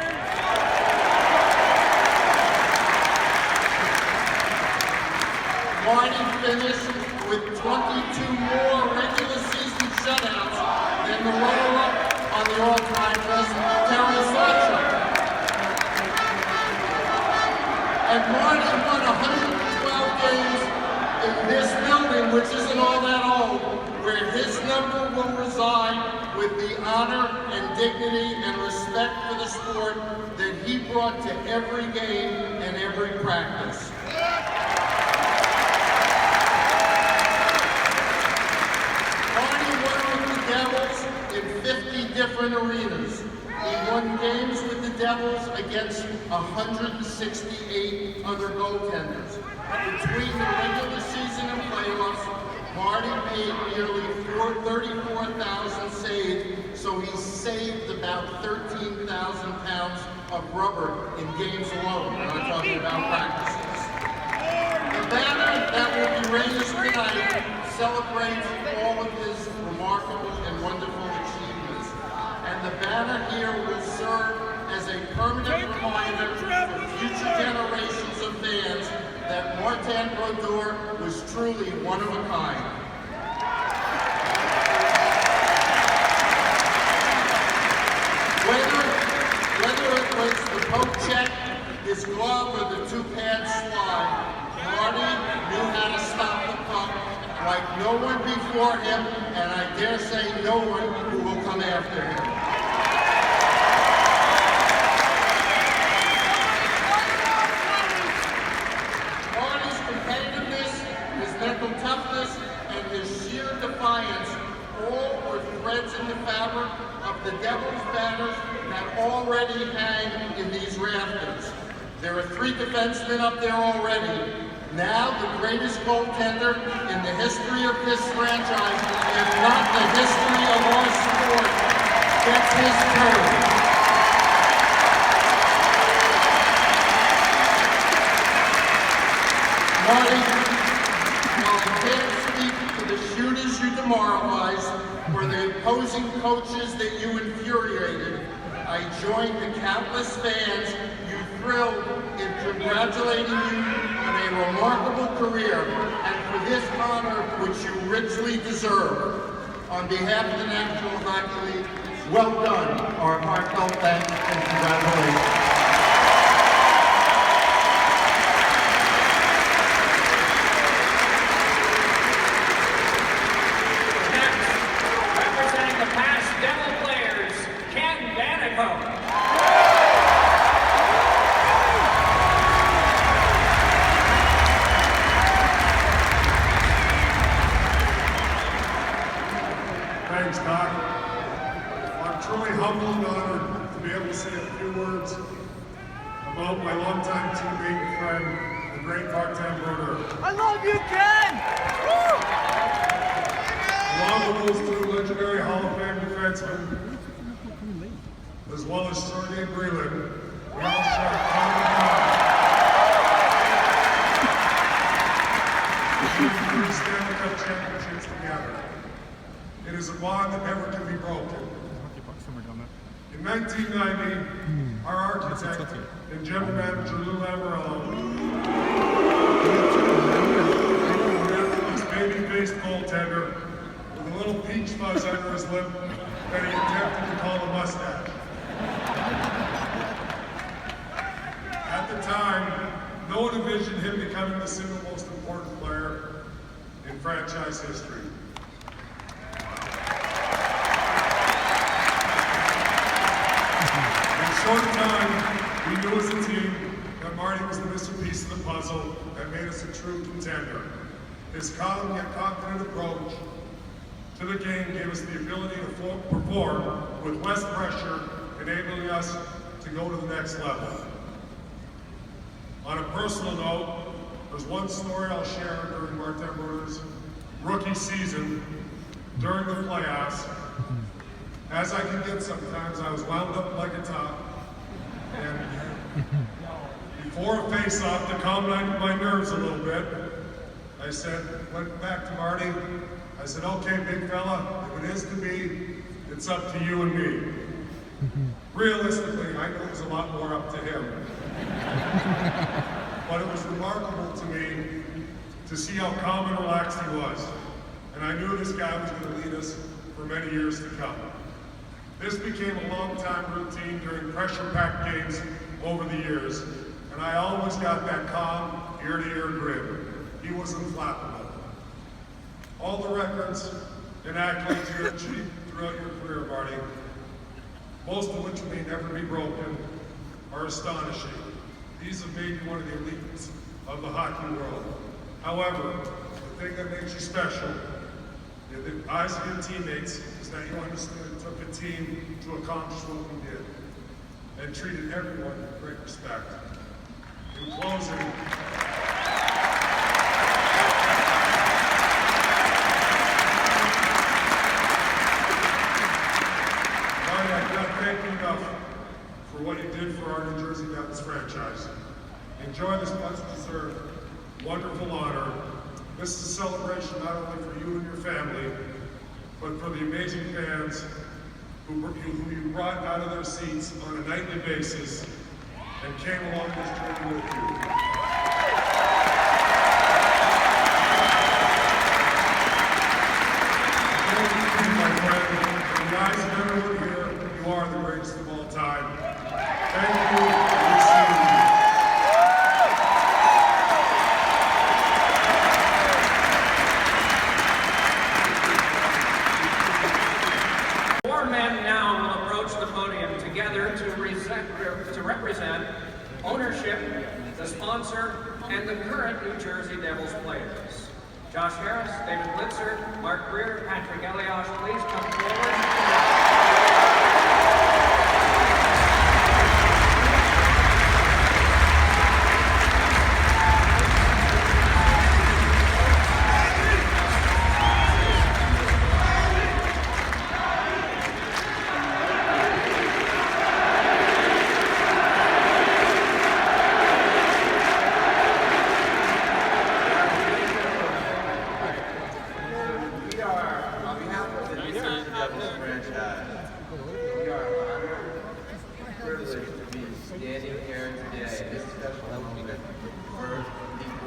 S14: Marty finished with 22 more regular season shutouts than the runner-up on the all-time list, Terry Sawchuk. And Marty won 112 games in this building, which isn't all that old, where his number will reside with the honor and dignity and respect for the sport that he brought to every game and every practice. Marty worked with the Devils in 50 different arenas. He won games with the Devils against 168 other goaltenders. Between the regular season and playoffs, Marty made nearly 34,000 saves, so he saved about 13,000 pounds of rubber in games alone. We're not talking about practices. The banner that will be raised tonight celebrates all of his remarkable and wonderful achievements. And the banner here will serve as a permanent reminder for future generations of fans that Martin Brodeur was truly one of a kind. Whether it was the poke check, his glove, or the two-pad slide, Marty knew how to stop the puck like no one before him, and I dare say no one who will come after him. Marty's competitiveness, his mental toughness, and his sheer defiance all were threads in the fabric of the Devils banners that already hang in these rafters. There are 3 defensemen up there already. Now the greatest goaltender in the history of this franchise, if not the history of our sport, gets his turn. Marty, while I can't speak for the shooters you demoralized or the opposing coaches that you infuriated, I join the countless fans you thrilled in congratulating you on a remarkable career and for this honor which you richly deserve. On behalf of the National Hockey League, well done, our heartfelt thanks and congratulations.
S15: Thanks, Doc. I'm truly humbled and honored to be able to say a few words about my longtime teammate and friend, the great Martin Brodeur.
S10: I love you, Ken!
S15: Along with those 2 legendary Hall of Fame defensemen, as well as Sergei Brylin, we all share a common bond. We won 3 Stanley Cup championships together. It is a bond that never can be broken. In 1990, our architect and general manager Lou Lamorello created this baby-faced goaltender with a little peach fuzz under his lip that he attempted to call a mustache. At the time, no one envisioned him becoming the single most important player in franchise history. Short time, we knew as a team that Marty was the missing piece of the puzzle that made us a true contender. His calm yet confident approach to the game gave us the ability to perform with less pressure, enabling us to go to the next level. On a personal note, there's one story I'll share during Martin Brodeur's rookie season during the playoffs. As I can get sometimes, I was wound up like a top. And before a face-off, to calm my nerves a little bit, I went back to Marty. I said, okay, big fella, if it is to be, it's up to you and me. Realistically, I knew it was a lot more up to him. But it was remarkable to me to see how calm and relaxed he was. And I knew this guy was going to lead us for many years to come. This became a long-time routine during pressure-packed games over the years, and I always got that calm, ear-to-ear grin. He was unflappable. All the records and accolades you achieved throughout your career, Marty, most of which may never be broken, are astonishing. These have made you one of the elites of the hockey world. However, the thing that makes you special in the eyes of your teammates is that you understood it took a team to accomplish what we did and treated everyone with great respect. In closing, Marty, I cannot thank you enough for what you did for our New Jersey Devils franchise. Enjoy this much-deserved, wonderful honor. This is a celebration not only for you and your family, but for the amazing fans who you brought out of their seats on a nightly basis and came along this journey with you. My friend, in the eyes of everyone here, you are the greatest of all time. Thank you, and we'll see you.
S11: Four men now will approach the podium together to represent ownership, the sponsor, and the current New Jersey Devils players. Josh Harris, David Blitzer, Mark Greer, Patrick Elias, please come forward.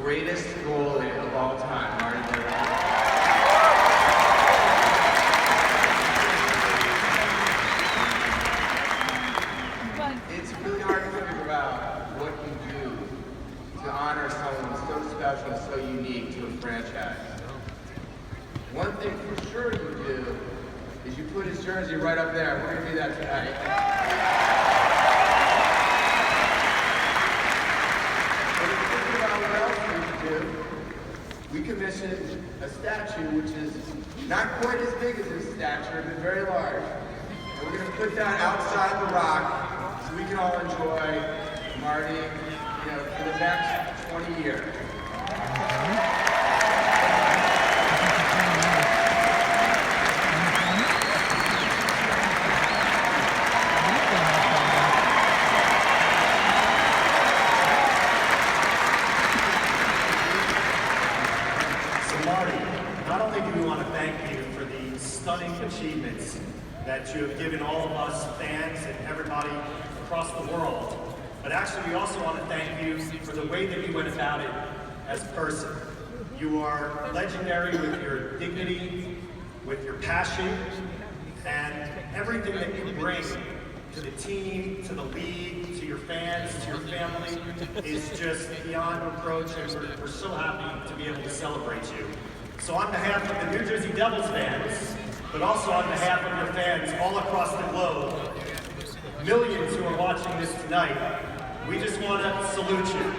S16: Greatest goalie of all time, Marty Night. It's really hard to figure out what you do to honor someone so special and so unique to a franchise. One thing for sure you do is you put his jersey right up there. We're going to do that tonight. We commissioned a statue which is not quite as big as this statue, but very large. And we're going to put that outside the rock so we can all enjoy Marty, for the next 20 years.
S1: Not only do we want to thank you for the stunning achievements that you have given all of us fans and everybody across the world, but actually we also want to thank you for the way that you went about it as a person. You are legendary with your dignity, with your passion, and everything that you bring to the team, to the league, to your fans, to your family is just beyond reproach, and we're so happy to be able to celebrate you. So on behalf of the New Jersey Devils fans, but also on behalf of your fans all across the globe, millions who are watching this tonight, we just want to salute you.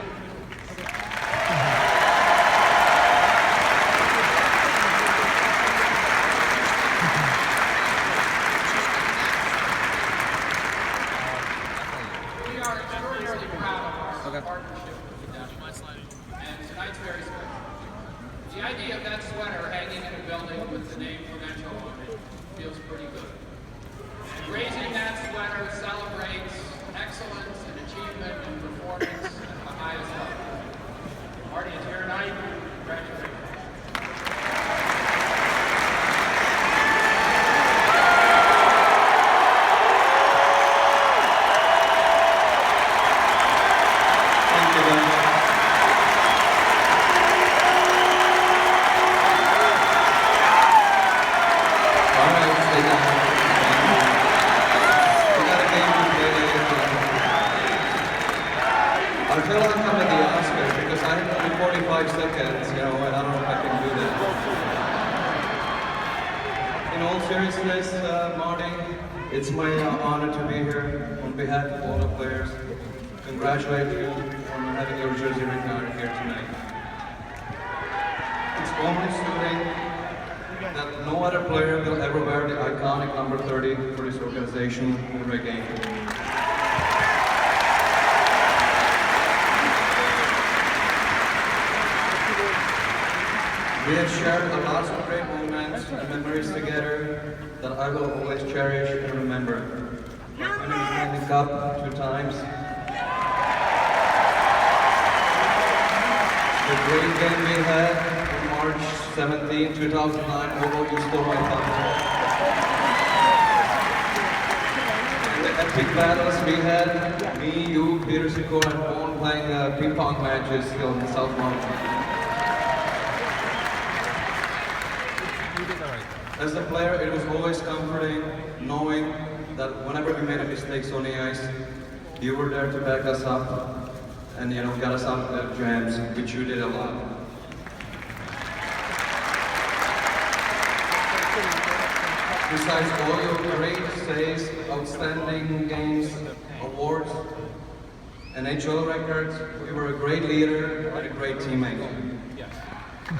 S11: We are extraordinarily proud of our partnership with the Devils, and tonight's very special. The idea of that sweater hanging in a building with the name Prudential on it feels pretty good. And raising that sweater celebrates excellence and achievement and performance at the highest level. Marty is here tonight. Congratulations.
S17: Until I come to the Oscars, because I have only 45 seconds, and I don't know if I can do that. In all seriousness, Marty, it's my honor to be here on behalf of all the players. Congratulate you on having your jersey retired here tonight. It's warmly suiting that no other player will ever wear the iconic number 30 for this organization in every game. We have shared a lot of great moments and memories together that I will always cherish and remember. Like winning the Stanley Cup 2 times. The great game we had on March 17, 2009, although you stole my thunder. And the epic battles we had, me, you, Peter Sikor, and Paul playing ping pong matches still in South Mountain. As a player, it was always comforting knowing that whenever we made a mistake on the ice, you were there to back us up and get us out of the jams, which you did a lot. Besides all your great saves, outstanding games, awards, and NHL records, you were a great leader and a great teammate.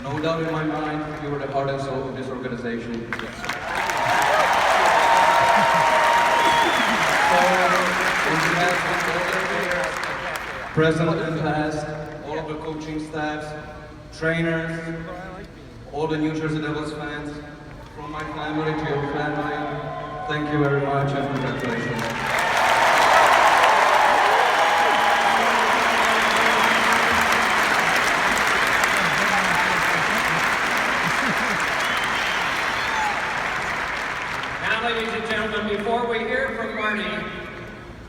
S17: No doubt in my mind, you were the heart and soul of this organization. Present and past, all of the coaching staffs, trainers, all the New Jersey Devils fans, from my family to your family, thank you very much and congratulations.
S11: Ladies and gentlemen, before we hear from Marty,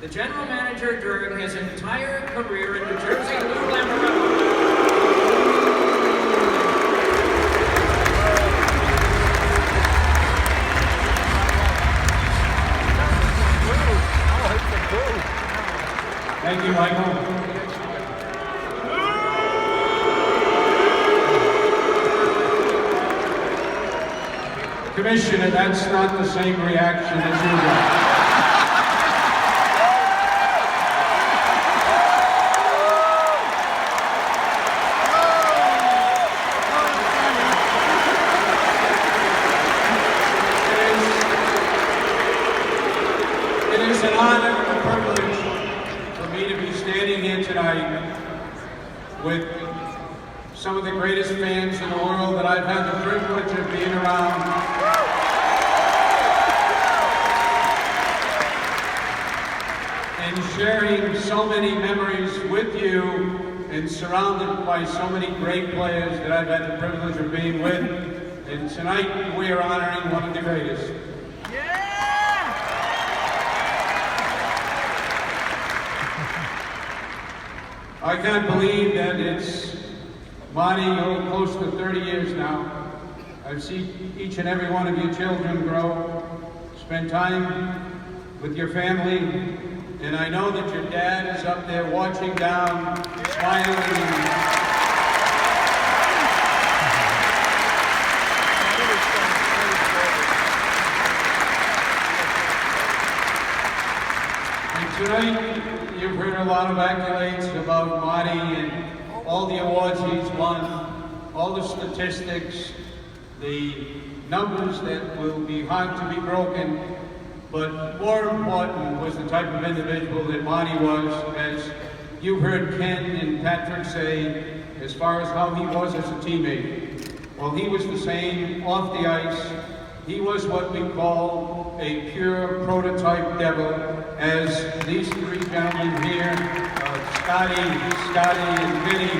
S11: the general manager during his entire career in New Jersey, Lou Lamoriello.
S2: Thank you, Michael. Commissioner, that's not the same reaction as you got. It is an honor and a privilege for me to be standing here tonight with some of the greatest fans in the world that I've had the privilege of being around. And sharing so many memories with you and surrounded by so many great players that I've had the privilege of being with. And tonight we are honoring one of the greatest. I can't believe that it's Marty, you're close to 30 years now. I've seen each and every one of your children grow, spend time with your family, and I know that your dad is up there watching down, smiling. Tonight, you've heard a lot of accolades about Marty and all the awards he's won, all the statistics, the numbers that will be hard to be broken, but more important was the type of individual that Marty was, as you heard Ken and Patrick say, as far as how he was as a teammate. Well, he was the same off the ice. He was what we call a pure prototype Devil, as these three gentlemen here, Scotty, and Vinny,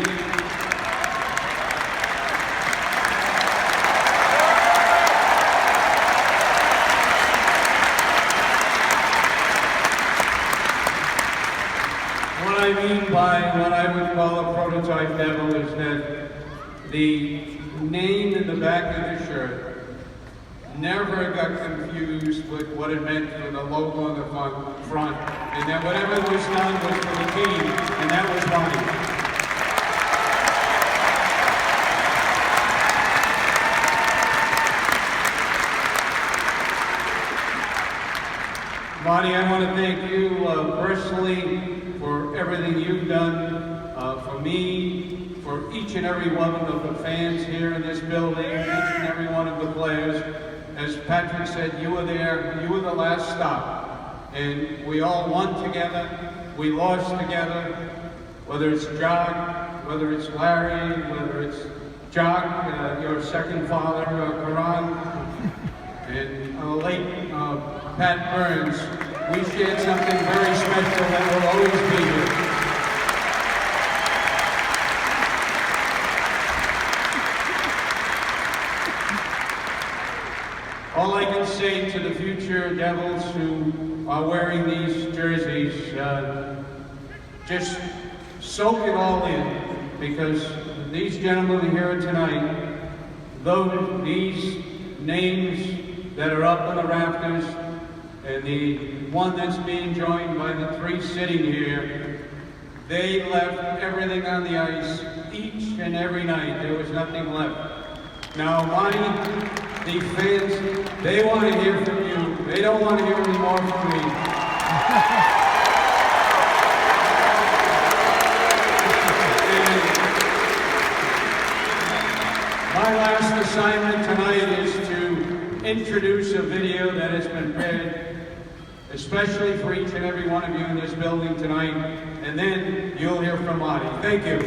S2: what I mean by what I would call a prototype Devil is that the name in the back of the shirt never got confused with what it meant for the logo on the front, and that whatever was done was for the team, and that was Marty. Marty, I want to thank you personally for everything you've done for me,
S18: for each and every one of the fans here in this building, each and every one of the players. As Patrick said, you were there, you were the last stop. And we all won together, we lost together, whether it's Jock, whether it's Larry, whether it's Jock, your second father, Karan, and late Pat Burns. We shared something very special that will always be here. All I can say to the future Devils who are wearing these jerseys, just soak it all in, because these gentlemen here tonight, these names that are up on the rafters, and the one that's being joined by the three sitting here, they left everything on the ice each and every night. There was nothing left. Now, the fans, they want to hear from you. They don't want to hear any more from me. My last assignment tonight is to introduce a video that has been prepared especially for each and every one of you in this building tonight, and then you'll hear from Marty. Thank you.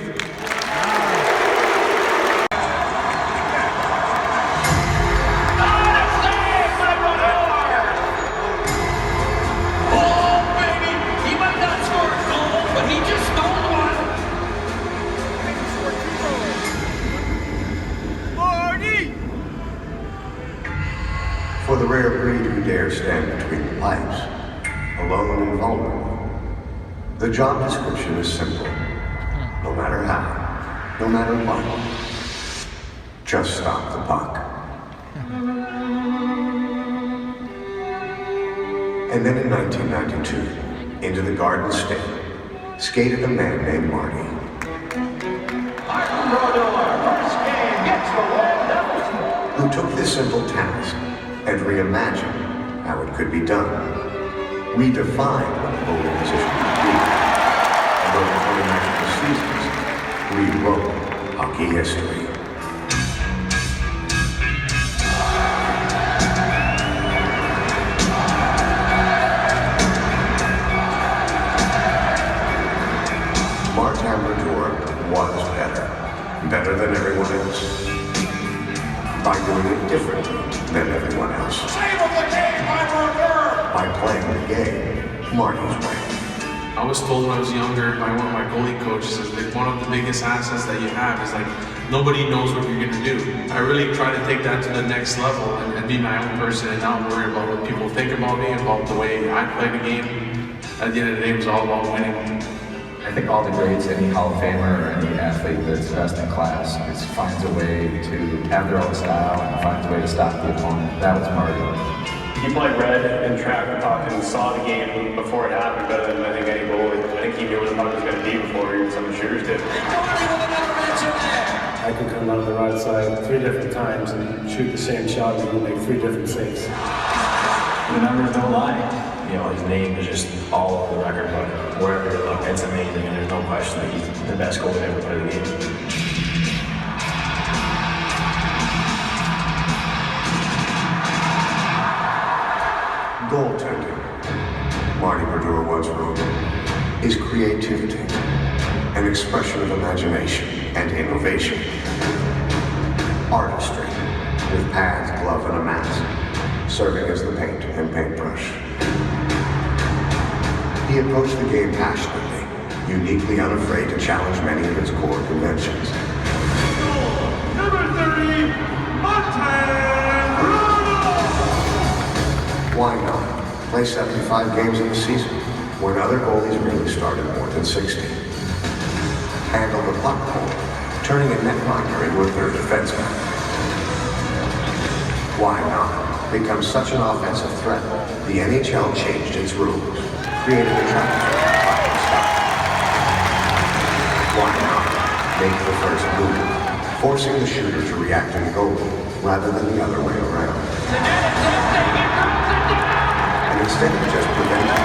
S19: For the rare breed who dare stand between the pipes, alone and vulnerable, the job description is simple. No matter how, no matter what, just stop the puck. And then in 1992, into the Garden State, skated a man named Marty. Who took this simple task and reimagined how it could be done. Redefined what the goalie position could be. And over 20 magical seasons, rewrote hockey history. Martin Brodeur was better than everyone else. By doing it differently than everyone else.
S12: Save of the game by Brodeur!
S19: By playing the game Marty's way.
S20: I was told when I was younger by one of my goalie coaches that one of the biggest assets that you have is like nobody knows what you're gonna do. I really try to take that to the next level and be my own person and not worry about what people think about me, about the way I play the game. At the end of the day, it was all about winning.
S5: I think all the greats, any Hall of Famer or any athlete that's best in class, finds a way to have their own style and finds a way to stop the opponent. That was Marty.
S21: He played red and track and puck and saw the game before it happened better than I think any goalie. I think he knew where the puck was going to be before some of the shooters did.
S22: I could come out of the right side 3 different times and shoot the same shot and make 3 different saves.
S23: The numbers don't lie. You know, his name is just all over the record book. Wherever you look, it's amazing, and there's no question that he's the best goalie to ever play the game.
S19: Goaltending, Marty Brodeur once wrote, is creativity, an expression of imagination and innovation. Artistry, with pads, glove, and a mask, serving as the paint and paintbrush. He approached the game passionately, uniquely unafraid to challenge many of its core conventions.
S12: Number 30, Martin Night!
S19: Why not play 75 games in the season when other goalies really started more than 60? Handle the puck more, turning a netminder into a third defenseman. Why not become such an offensive threat? The NHL changed its rules, created a traffic stop. Why not make the first move, forcing the shooter to react to the goalie rather than the other way around? And instead of just preventing it,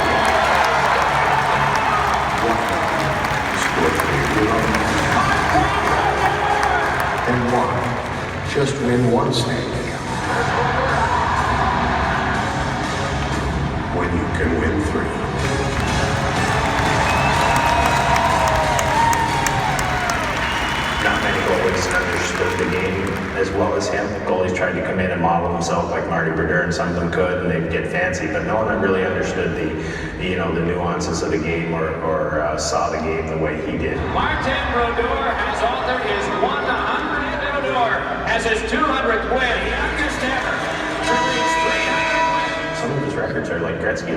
S19: why not score 3-0? just win one Stanley Cup when you can win three.
S23: Not many goalies understood the game as well as him. Goalies tried to come in and model themselves like Marty Brodeur, and some of them could, and they'd get fancy, but no one really understood the nuances of the game or saw the game the way he did.
S11: Martin Brodeur has authored his 100th Brodeur as his 200th win, youngest ever to reach 300 wins.
S23: Some of his records are like Gretzky,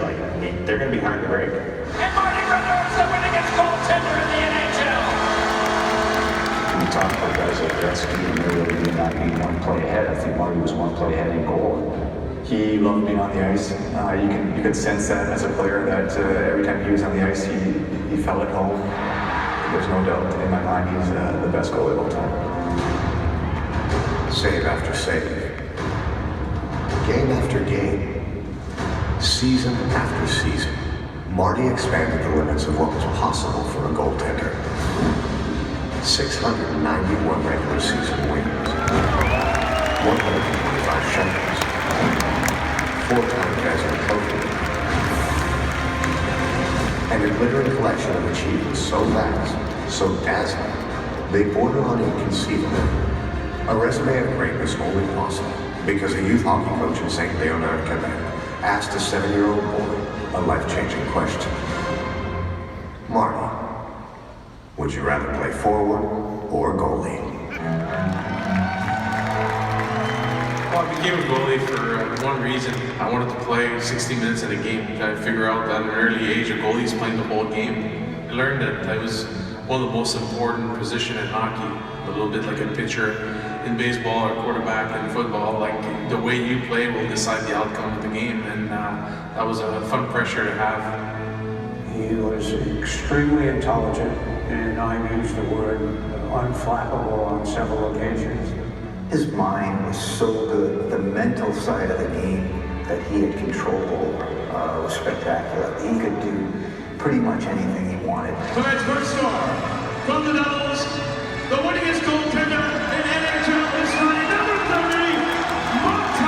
S23: they're going to be hard to break.
S11: And Marty Brodeur is the winningest goaltender in the NHL.
S23: We talked about guys like Gretzky and they really did not being one play ahead. I think Marty was one play ahead in goal.
S4: He loved being on the ice. You could sense that as a player that every time he was on the ice, he felt at home. There's no doubt in my mind he's the best goalie of all time.
S19: Save after save, game after game, season after season, Marty expanded the limits of what was possible for a goaltender. 691 regular season wins, 125 shutouts, 4-time Vezina trophy, and a glittering collection of achievements so vast, so dazzling, they border on inconceivable. A resume of greatness only possible because a youth hockey coach in St. Leonard, Quebec asked a 7-year-old boy a life-changing question. Marty, would you rather play forward or goalie?
S20: Well, I became a goalie for one reason. I wanted to play 60 minutes in a game. I figured out that at an early age, a goalie is playing the whole game. I learned that I was one of the most important positions in hockey, a little bit like a pitcher in baseball or quarterback in football. Like the way you play will decide the outcome of the game, and that was a fun pressure to have.
S18: He was extremely intelligent, and I've used the word unflappable on several occasions.
S6: His mind was so good. The mental side of the game that he had control over was spectacular. He could do pretty much anything he wanted.
S1: Tonight's first star from the Devils, the winningest goaltender in NHL history, number 30, Marty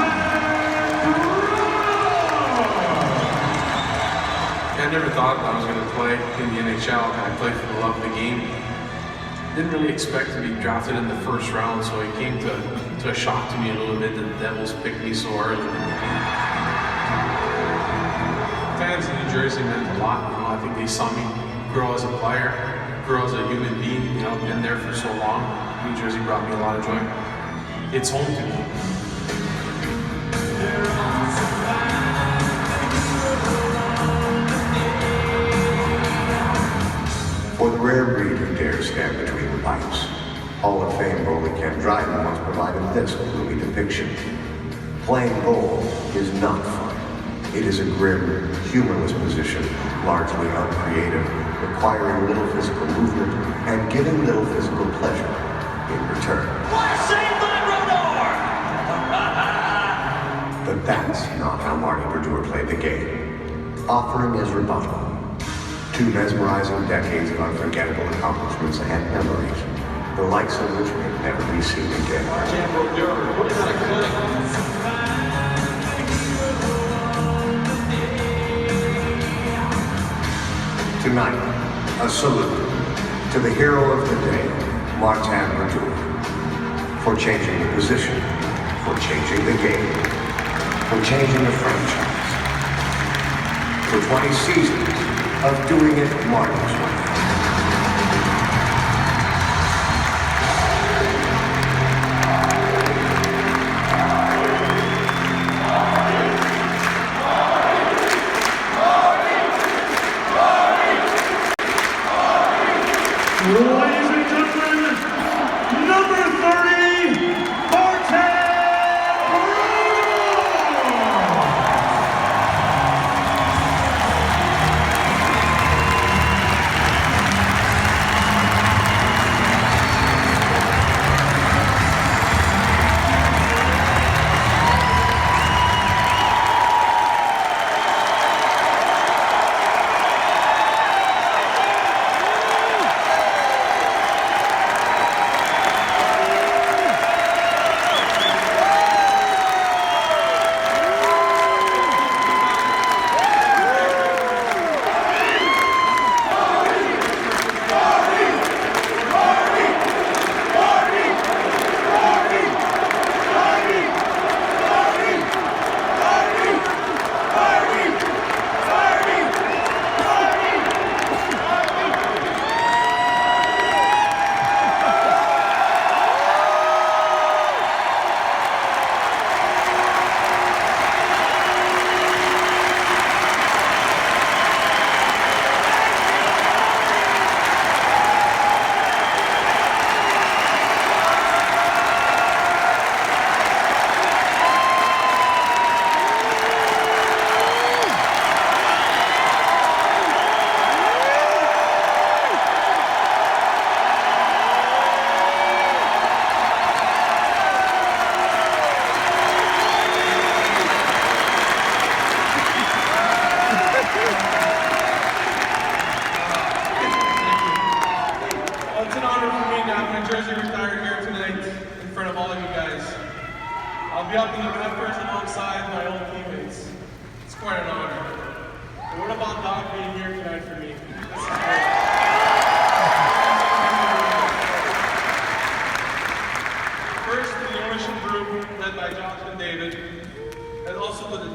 S20: I never thought I was going to play in the NHL. I played for the love of the game. Didn't really expect to be drafted in the first round, so it came to a shock to me a little bit that the Devils picked me so early. Fans in New Jersey meant a lot. I think they saw me grow as a player, grow as a human being. Been there for so long. New Jersey brought me a lot of joy. It's home to me.
S19: For the rare breed who dares stand between the pipes, Hall of Fame goalie Ken Dryden once provided this gloomy depiction. Playing goal is not fun. It is a grim, humorless position, largely uncreative, requiring little physical movement and giving little physical pleasure in return.
S11: Saved by Brodeur!
S19: But that's not how Marty Brodeur played the game. Offering as rebuttal 2 mesmerizing decades of unforgettable accomplishments and memories, the likes of which may never be seen again.
S11: Martin Brodeur, put it on a clinic.
S19: Tonight, a salute to the hero of the day, Martin Brodeur, for changing the position, for changing the game, for changing the franchise, for 20 seasons of doing it Martin's way.
S1: Ladies and gentlemen, number 30, Martin Night!
S10: It's quite an honor. And what about Doc being here tonight for me? This is great. First, to the ownership group led by Josh and David, and also to the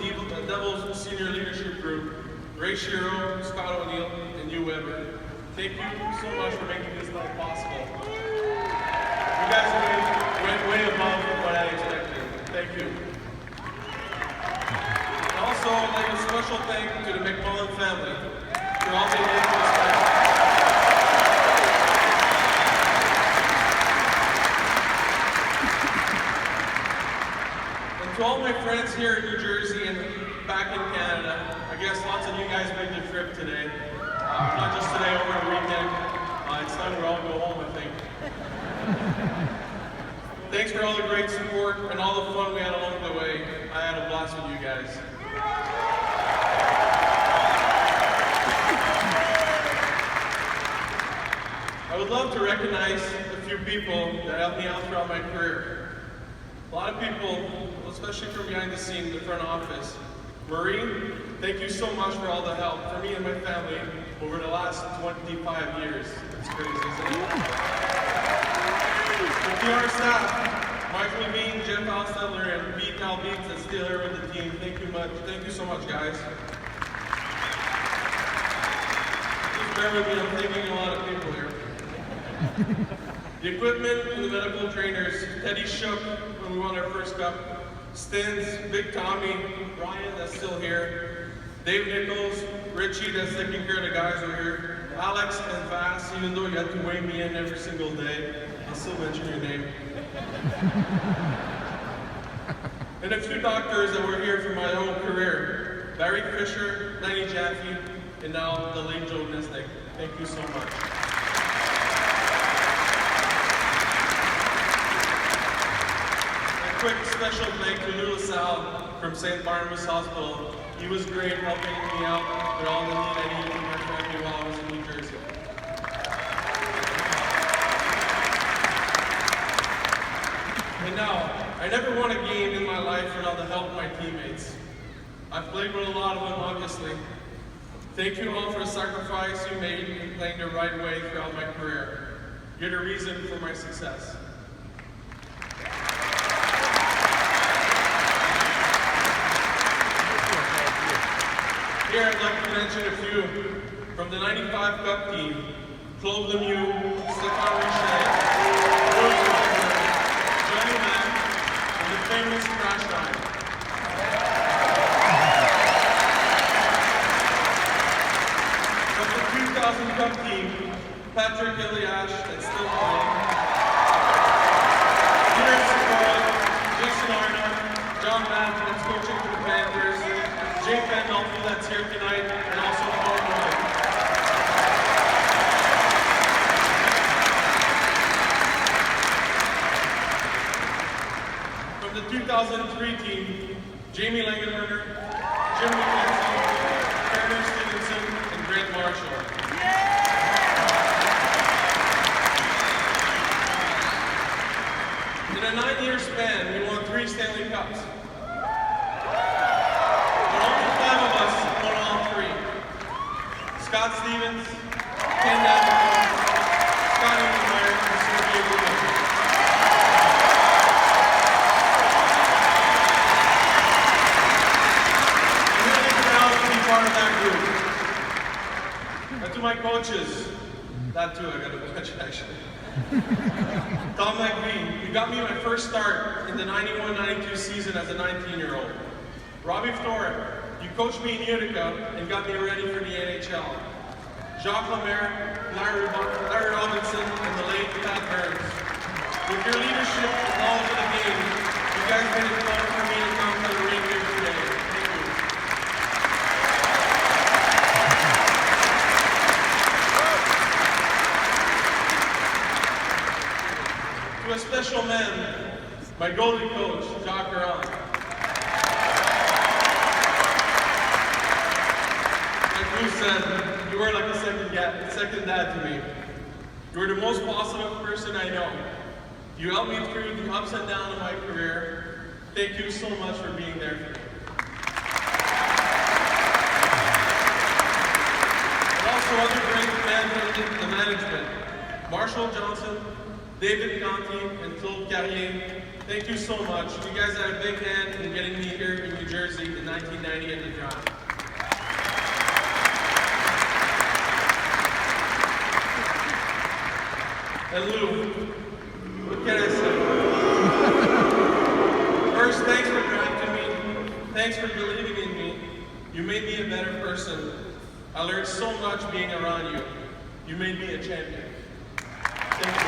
S10: Devils senior leadership group, Ray Shiro, Scott O'Neill, and you, Weber. Thank you so much for making this night possible. You guys went way above what I expected. Thank you. And also, I'd like a special thank you to the McMullen family for all they did for this night. To all my friends here in New Jersey and back in Canada, I guess lots of you guys made the trip today. Not just today, over the weekend. It's time we all go home, I think. Thanks for all the great support and all the fun we had along the way. I had a blast with you guys. I would love to recognize a few people that helped me out throughout my career. A lot of people, especially from behind the scene, the front office. Marie, thank you so much for all the help for me and my family over the last 25 years. It's crazy, isn't it? The PR staff, Mike Levine, Jeff Alstedler, and Pete Albeats that's still here with the team. Thank you so much, guys. Just bear with me, I'm thanking a lot of people here. The equipment and the medical trainers, Teddy Shook when we won our first cup, Stins, Big Tommy, Ryan that's still here, Dave Nichols, Richie that's taking care of the guys over here, Alex and Vass, even though you have to weigh me in every single day, I'll still mention your name. And a few doctors that were here for my whole career, Barry Fisher, Lenny Jaffe, and now the late Joe Nesnick. Thank you so much. Quick special thank to Lou LaSalle from St. Barnabas Hospital. He was great helping me out with all the need I needed for my family while I was in New Jersey. And now, I never won a game in my life without the help of my teammates. I've played with a lot of them, obviously. Thank you all for the sacrifice you made in playing the right way throughout my career. You're the reason for my success. Here I'd like to mention a few from the 95 Cup team: Claude Lemieux, Stéphane Richet, George Wagner, Johnny Mack, and the famous Crash Time. From the 2000 Cup team, Patrick Eliash, that's still playing, Peter Sikora, Jason Arna, John Matt, that's coaching for the Panthers, Jake Pandolfi that's here tonight, and also Paul Roy. From the 2003 team, Jamie Langenberger, Jim McKenzie, Kerner Stevenson, and Grant Marshall. In a 9-year span, we won 3 Stanley Cups. Scott Stevens, Ken Davenport, Scott Engelmeyer, and Sergei Rubin. I'm really proud to be part of that group. And to my coaches, that too, I got to mention actually. Tom McVie, you got me my first start in the 91-92 season as a 19-year-old. Robbie Ftorek, you coached me in Utica and got me ready for the NHL. Jacques Lemaire, Larry Robinson, and the late Pat Burns. With your leadership and knowledge of the game, you guys made it fun for me to come to the ring here today. Thank you. To a special man, my goalie coach, Jacques Caron. Like Lou said, you were like a second dad to me. You were the most positive person I know. You helped me through the ups and downs of my career. Thank you so much for being there for me. Also other great fans in the management. Marshall Johnson, David Conti, and Claude Carrier. Thank you so much. You guys had a big hand in getting me here in New Jersey in 1990 at the draft. And Lou, what can I say? First, thanks for drafting me. Thanks for believing in me. You made me a better person. I learned so much being around you. You made me a champion. Thank you.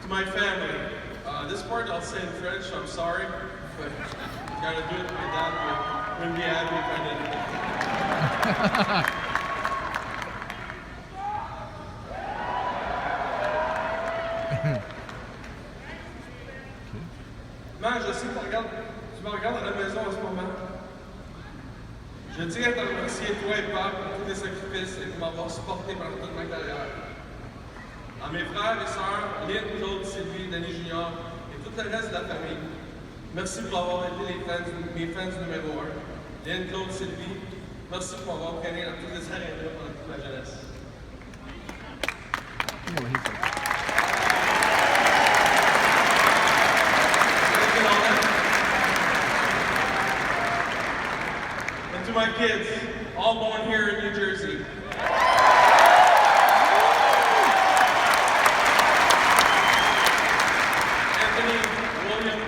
S10: To my family, this part I'll say in French, I'm sorry, but you gotta do it. My dad wouldn't be happy if I didn't. Man, je sais que tu me regardes à la maison en ce moment. Je tiens à te remercier, toi et Papa, pour tous tes sacrifices et pour m'avoir supporté pendant toute ma carrière. À mes frères et sœurs, Lynn, Claude, Sylvie, Denis Junior et tout le reste de la famille, merci pour avoir été mes fans numéro 1. Lynn, Claude, Sylvie, merci pour m'avoir traîné dans toutes les arénas pendant toute ma jeunesse. And to my kids, all born here in New Jersey. Anthony, William,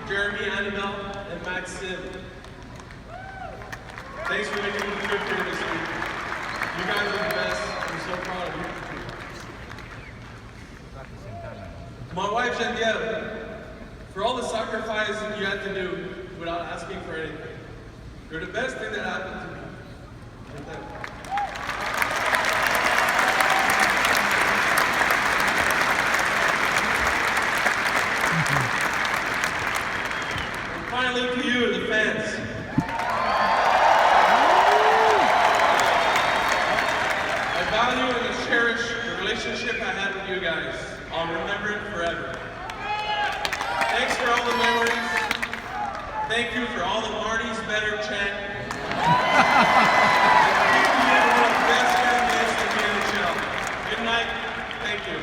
S10: Jeremy, Annabelle, and Maxim. Thanks for making the trip here this week. You guys are the best. I'm so proud of you. To my wife, Genevieve, for all the sacrifices that you had to do without asking for anything. You're the best thing that happened to me. And finally to you, the fans. I value and cherish the relationship I had with you guys. I'll remember it forever. Thanks for all the memories. Thank you for all the Marty's better chant. You're one of the best fan bases in the NHL. Good night. Thank you.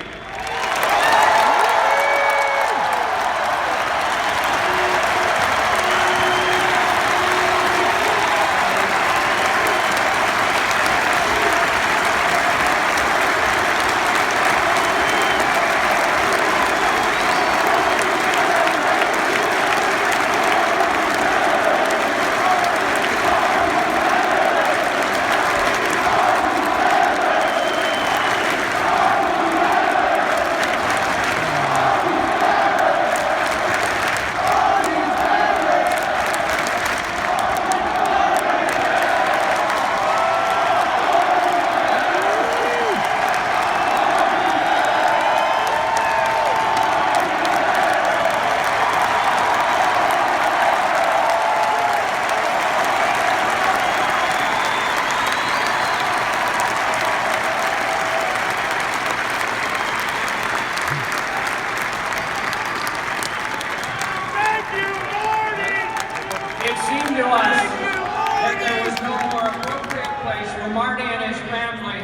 S11: It seemed to us that there was no more appropriate place for Marty and his family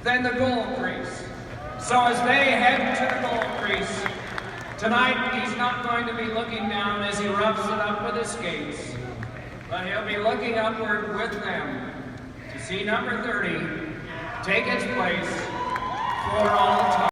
S11: than the goal crease. So as they head to the goal crease, tonight he's not going to be looking down as he rubs it up with his skates, but he'll be looking upward with them to see number 30 take its place for all time.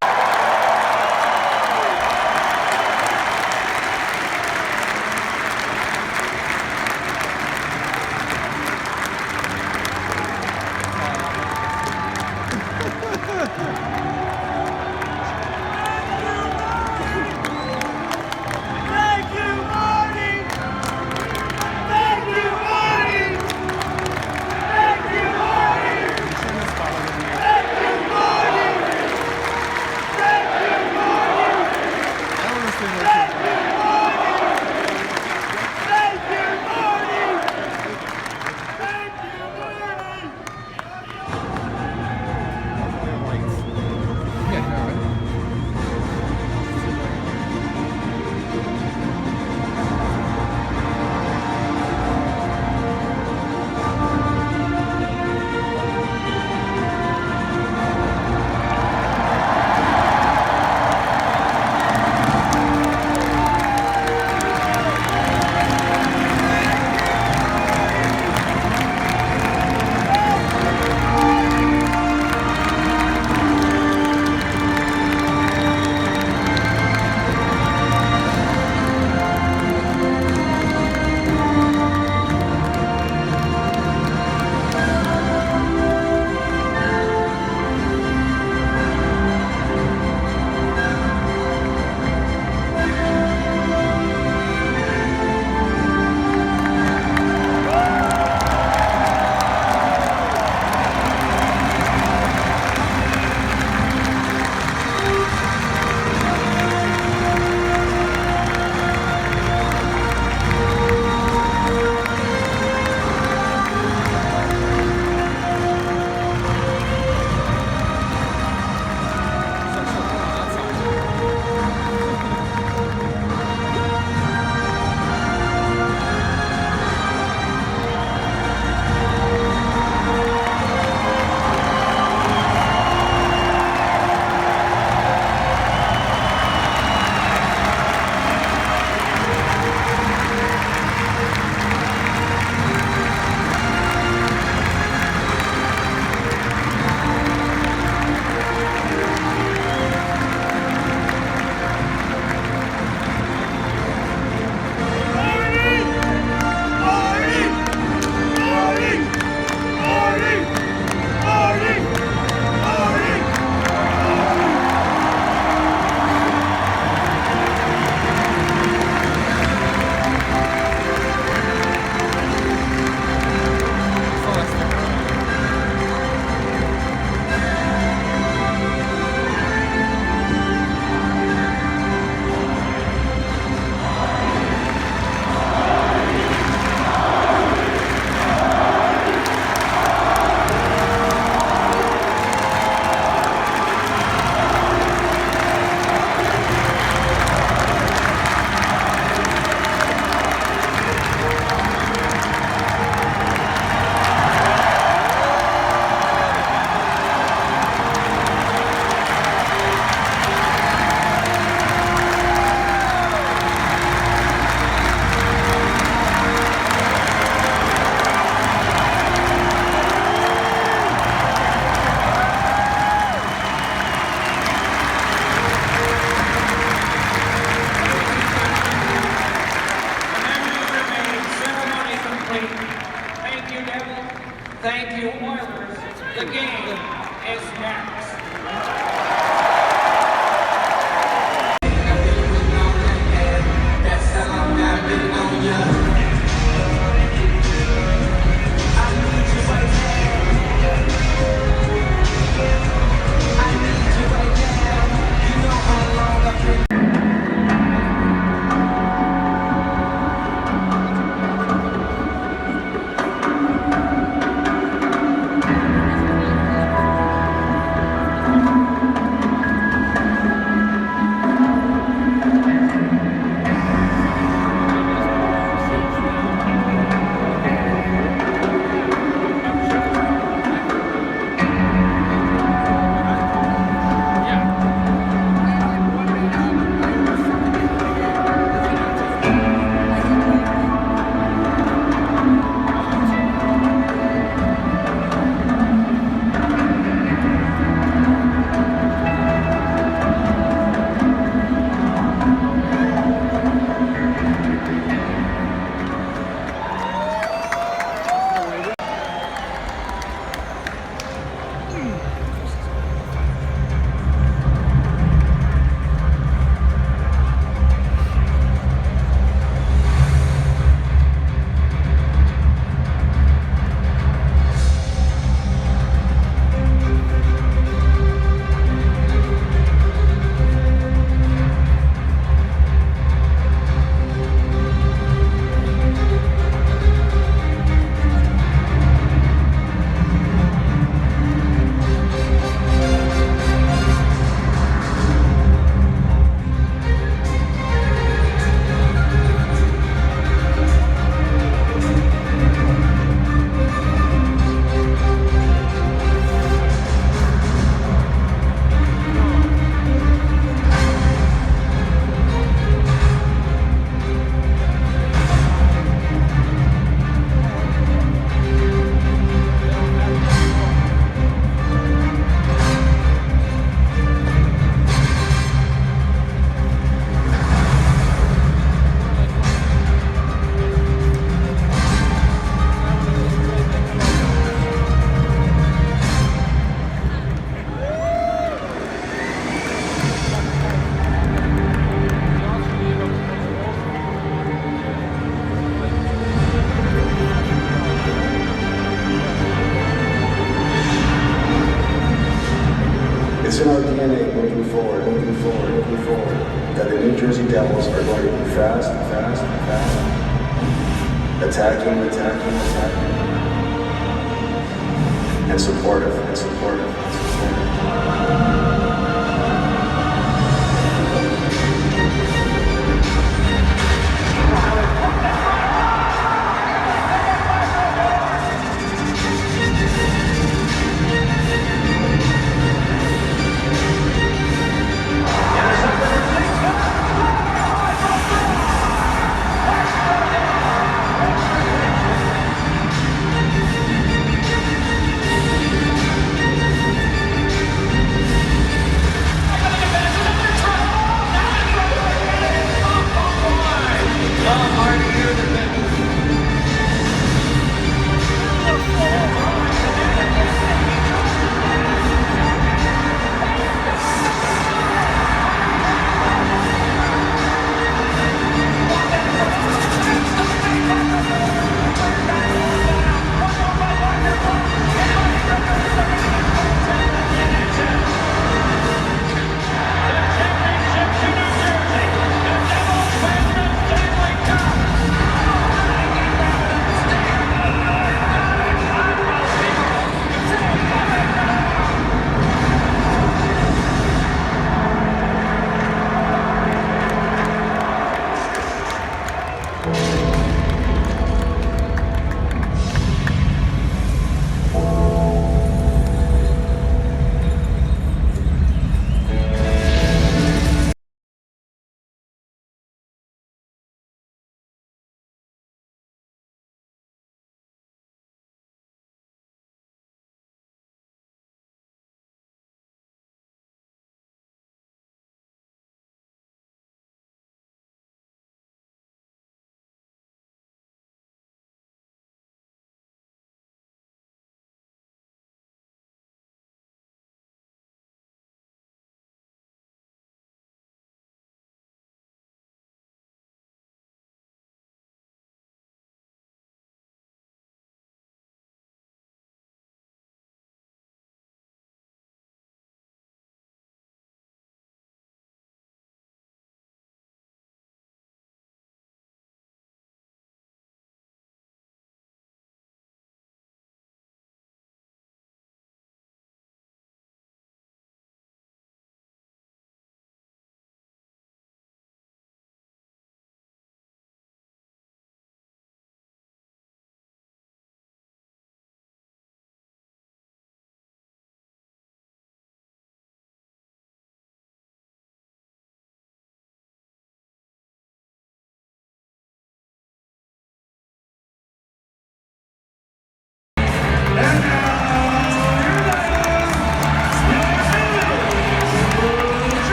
S19: That the New Jersey Devils are going to be fast, attacking, and supportive.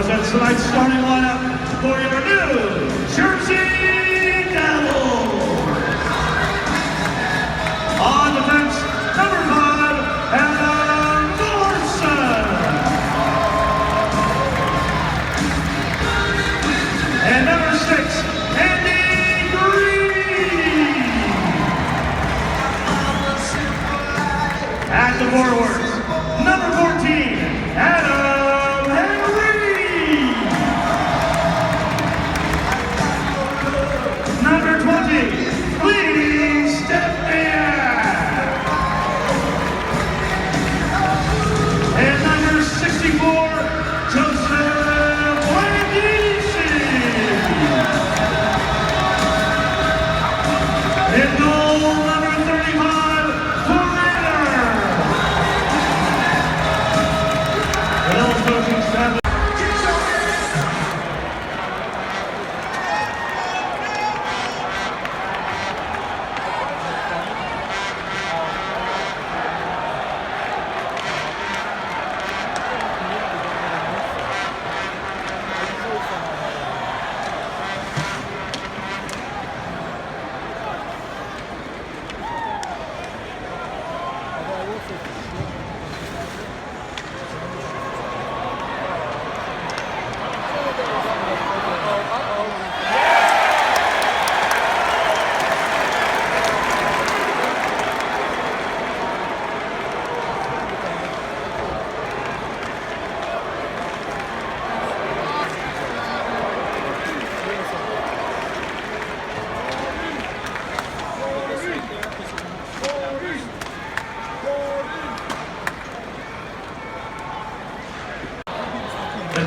S1: presents tonight's starting lineup for your New Jersey Devils. On defense, number 5, Adam Morrison. And number 6, Andy Green. At the forwards, number 14, Adam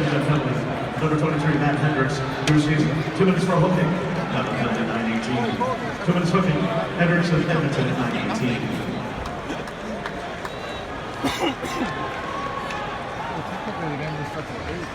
S1: Defending that penalty. Number 23, Matt Hendricks. New season. 2 minutes for hooking. Edmonton at 9:18. 2 minutes hooking. Hendricks of Edmonton at 9:18.
S3: Technically, the game just starts at 8.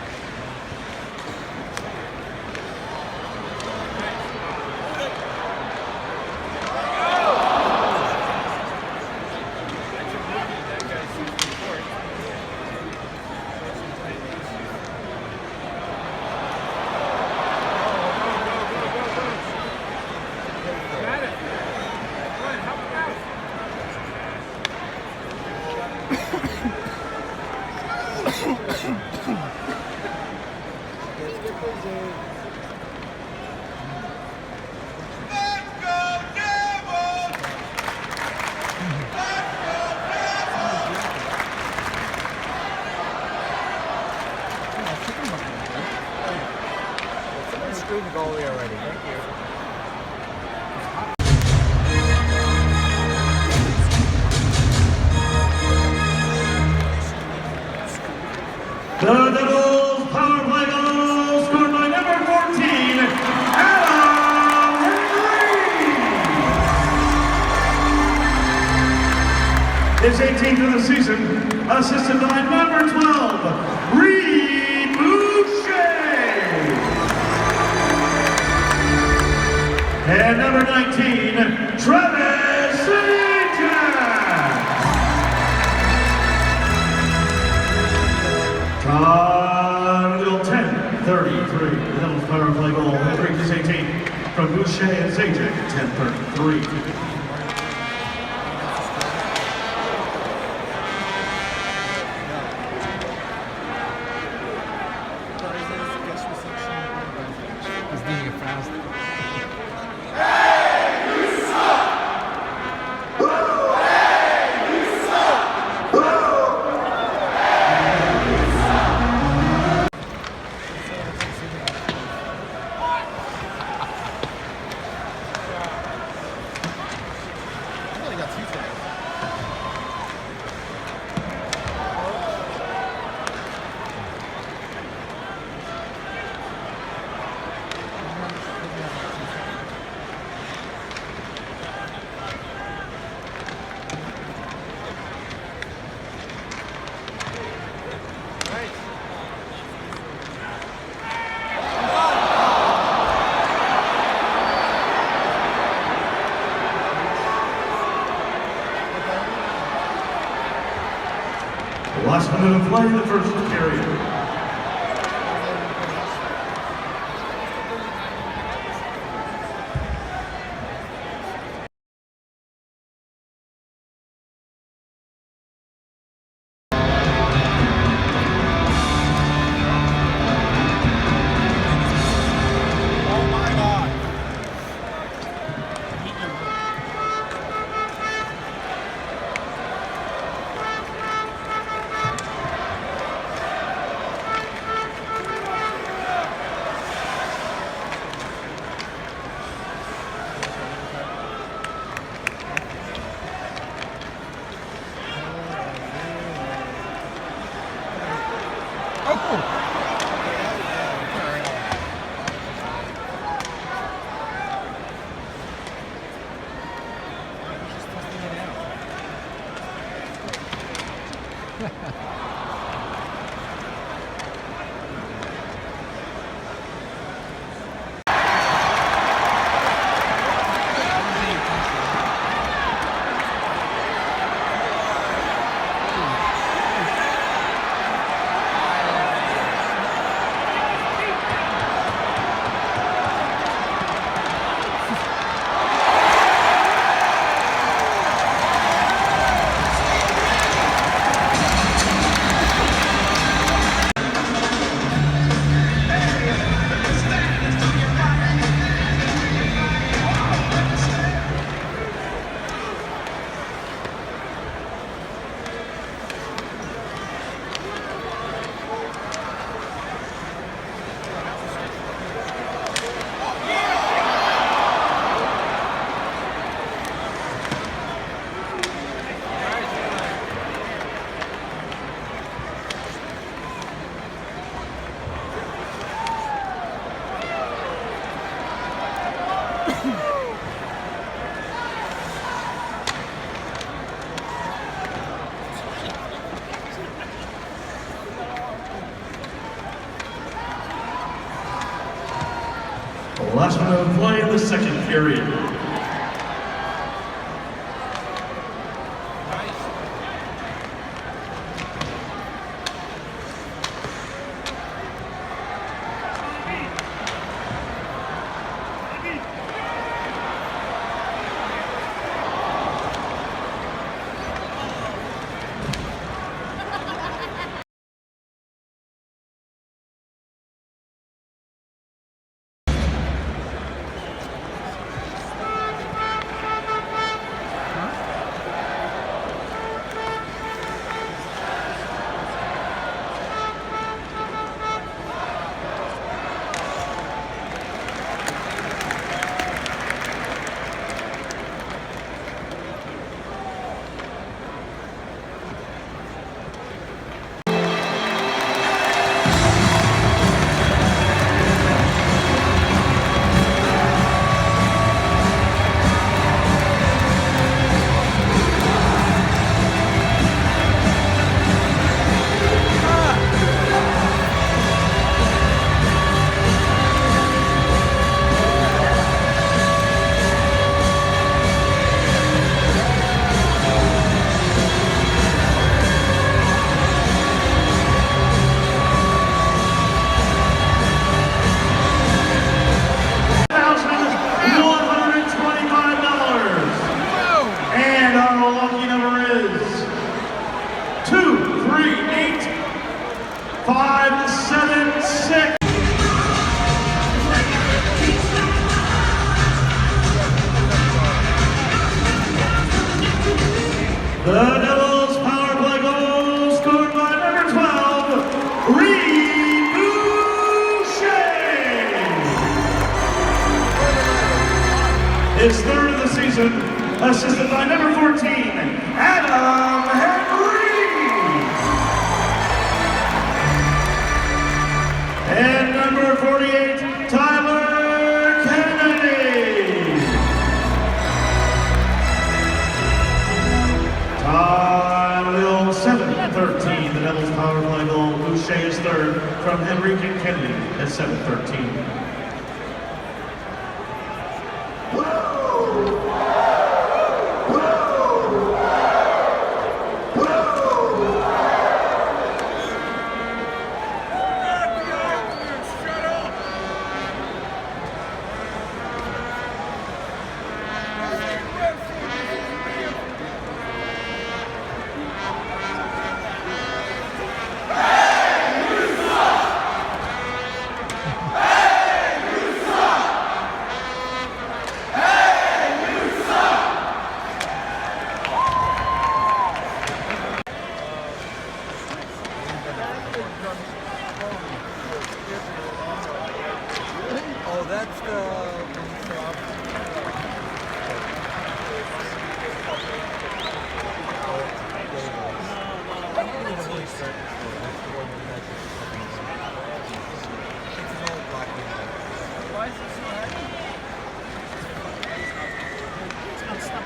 S3: Screwed the goalie already. Thank you.
S1: The Devils power play goal scored by number 14, Adam Reed. His 18th of the season, assisted by number 12, Reed Boucher. And number 19, Travis Sanchez. Time 10:33. The Devils power play goal. Hendricks is 18 from Boucher and Zajac. 10:33.
S3: He's doing it fast.
S1: Last minute of play in the first period. last minute of play in the second period. The Devils power play goal scored by number 12, Reed Boucher. His third of the season, assisted by number 14, Adam Henry. And number 48, Tyler Kennedy. Tyler 7-13, the Devils power play goal. Boucher is third from Henry and Kennedy at 7-13.
S3: Oh, that's the... Why is this so heavy? It's gonna stop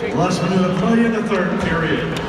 S1: Less minute of play in the third period.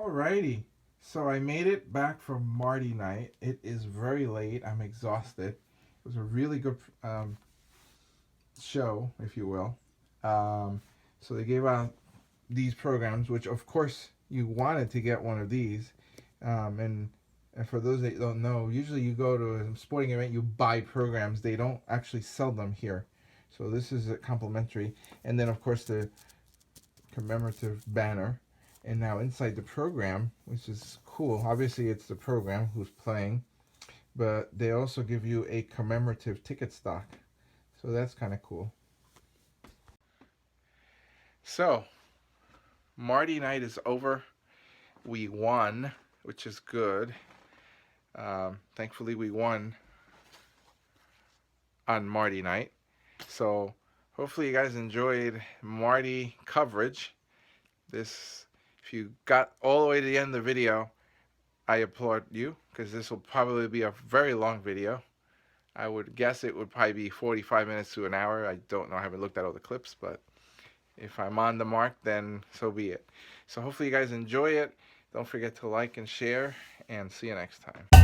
S7: Alrighty, so I made it back from Marty Night. It is very late. I'm exhausted. It was a really good show, if you will. So they gave out these programs, which of course you wanted to get one of these. And for those that don't know, usually you go to a sporting event, you buy programs. They don't actually sell them here. So this is a complimentary. And then of course the commemorative banner. And now inside the program, which is cool, obviously it's the program who's playing, but they also give you a commemorative ticket stock. So that's kind of cool. So, Marty Night is over. We won, which is good. Thankfully we won on Marty Night. So, hopefully you guys enjoyed Marty coverage. If you got all the way to the end of the video, I applaud you, because this will probably be a very long video. I would guess it would probably be 45 minutes to an hour. I don't know. I haven't looked at all the clips, but if I'm on the mark, then so be it. So hopefully you guys enjoy it. Don't forget to like and share, and see you next time.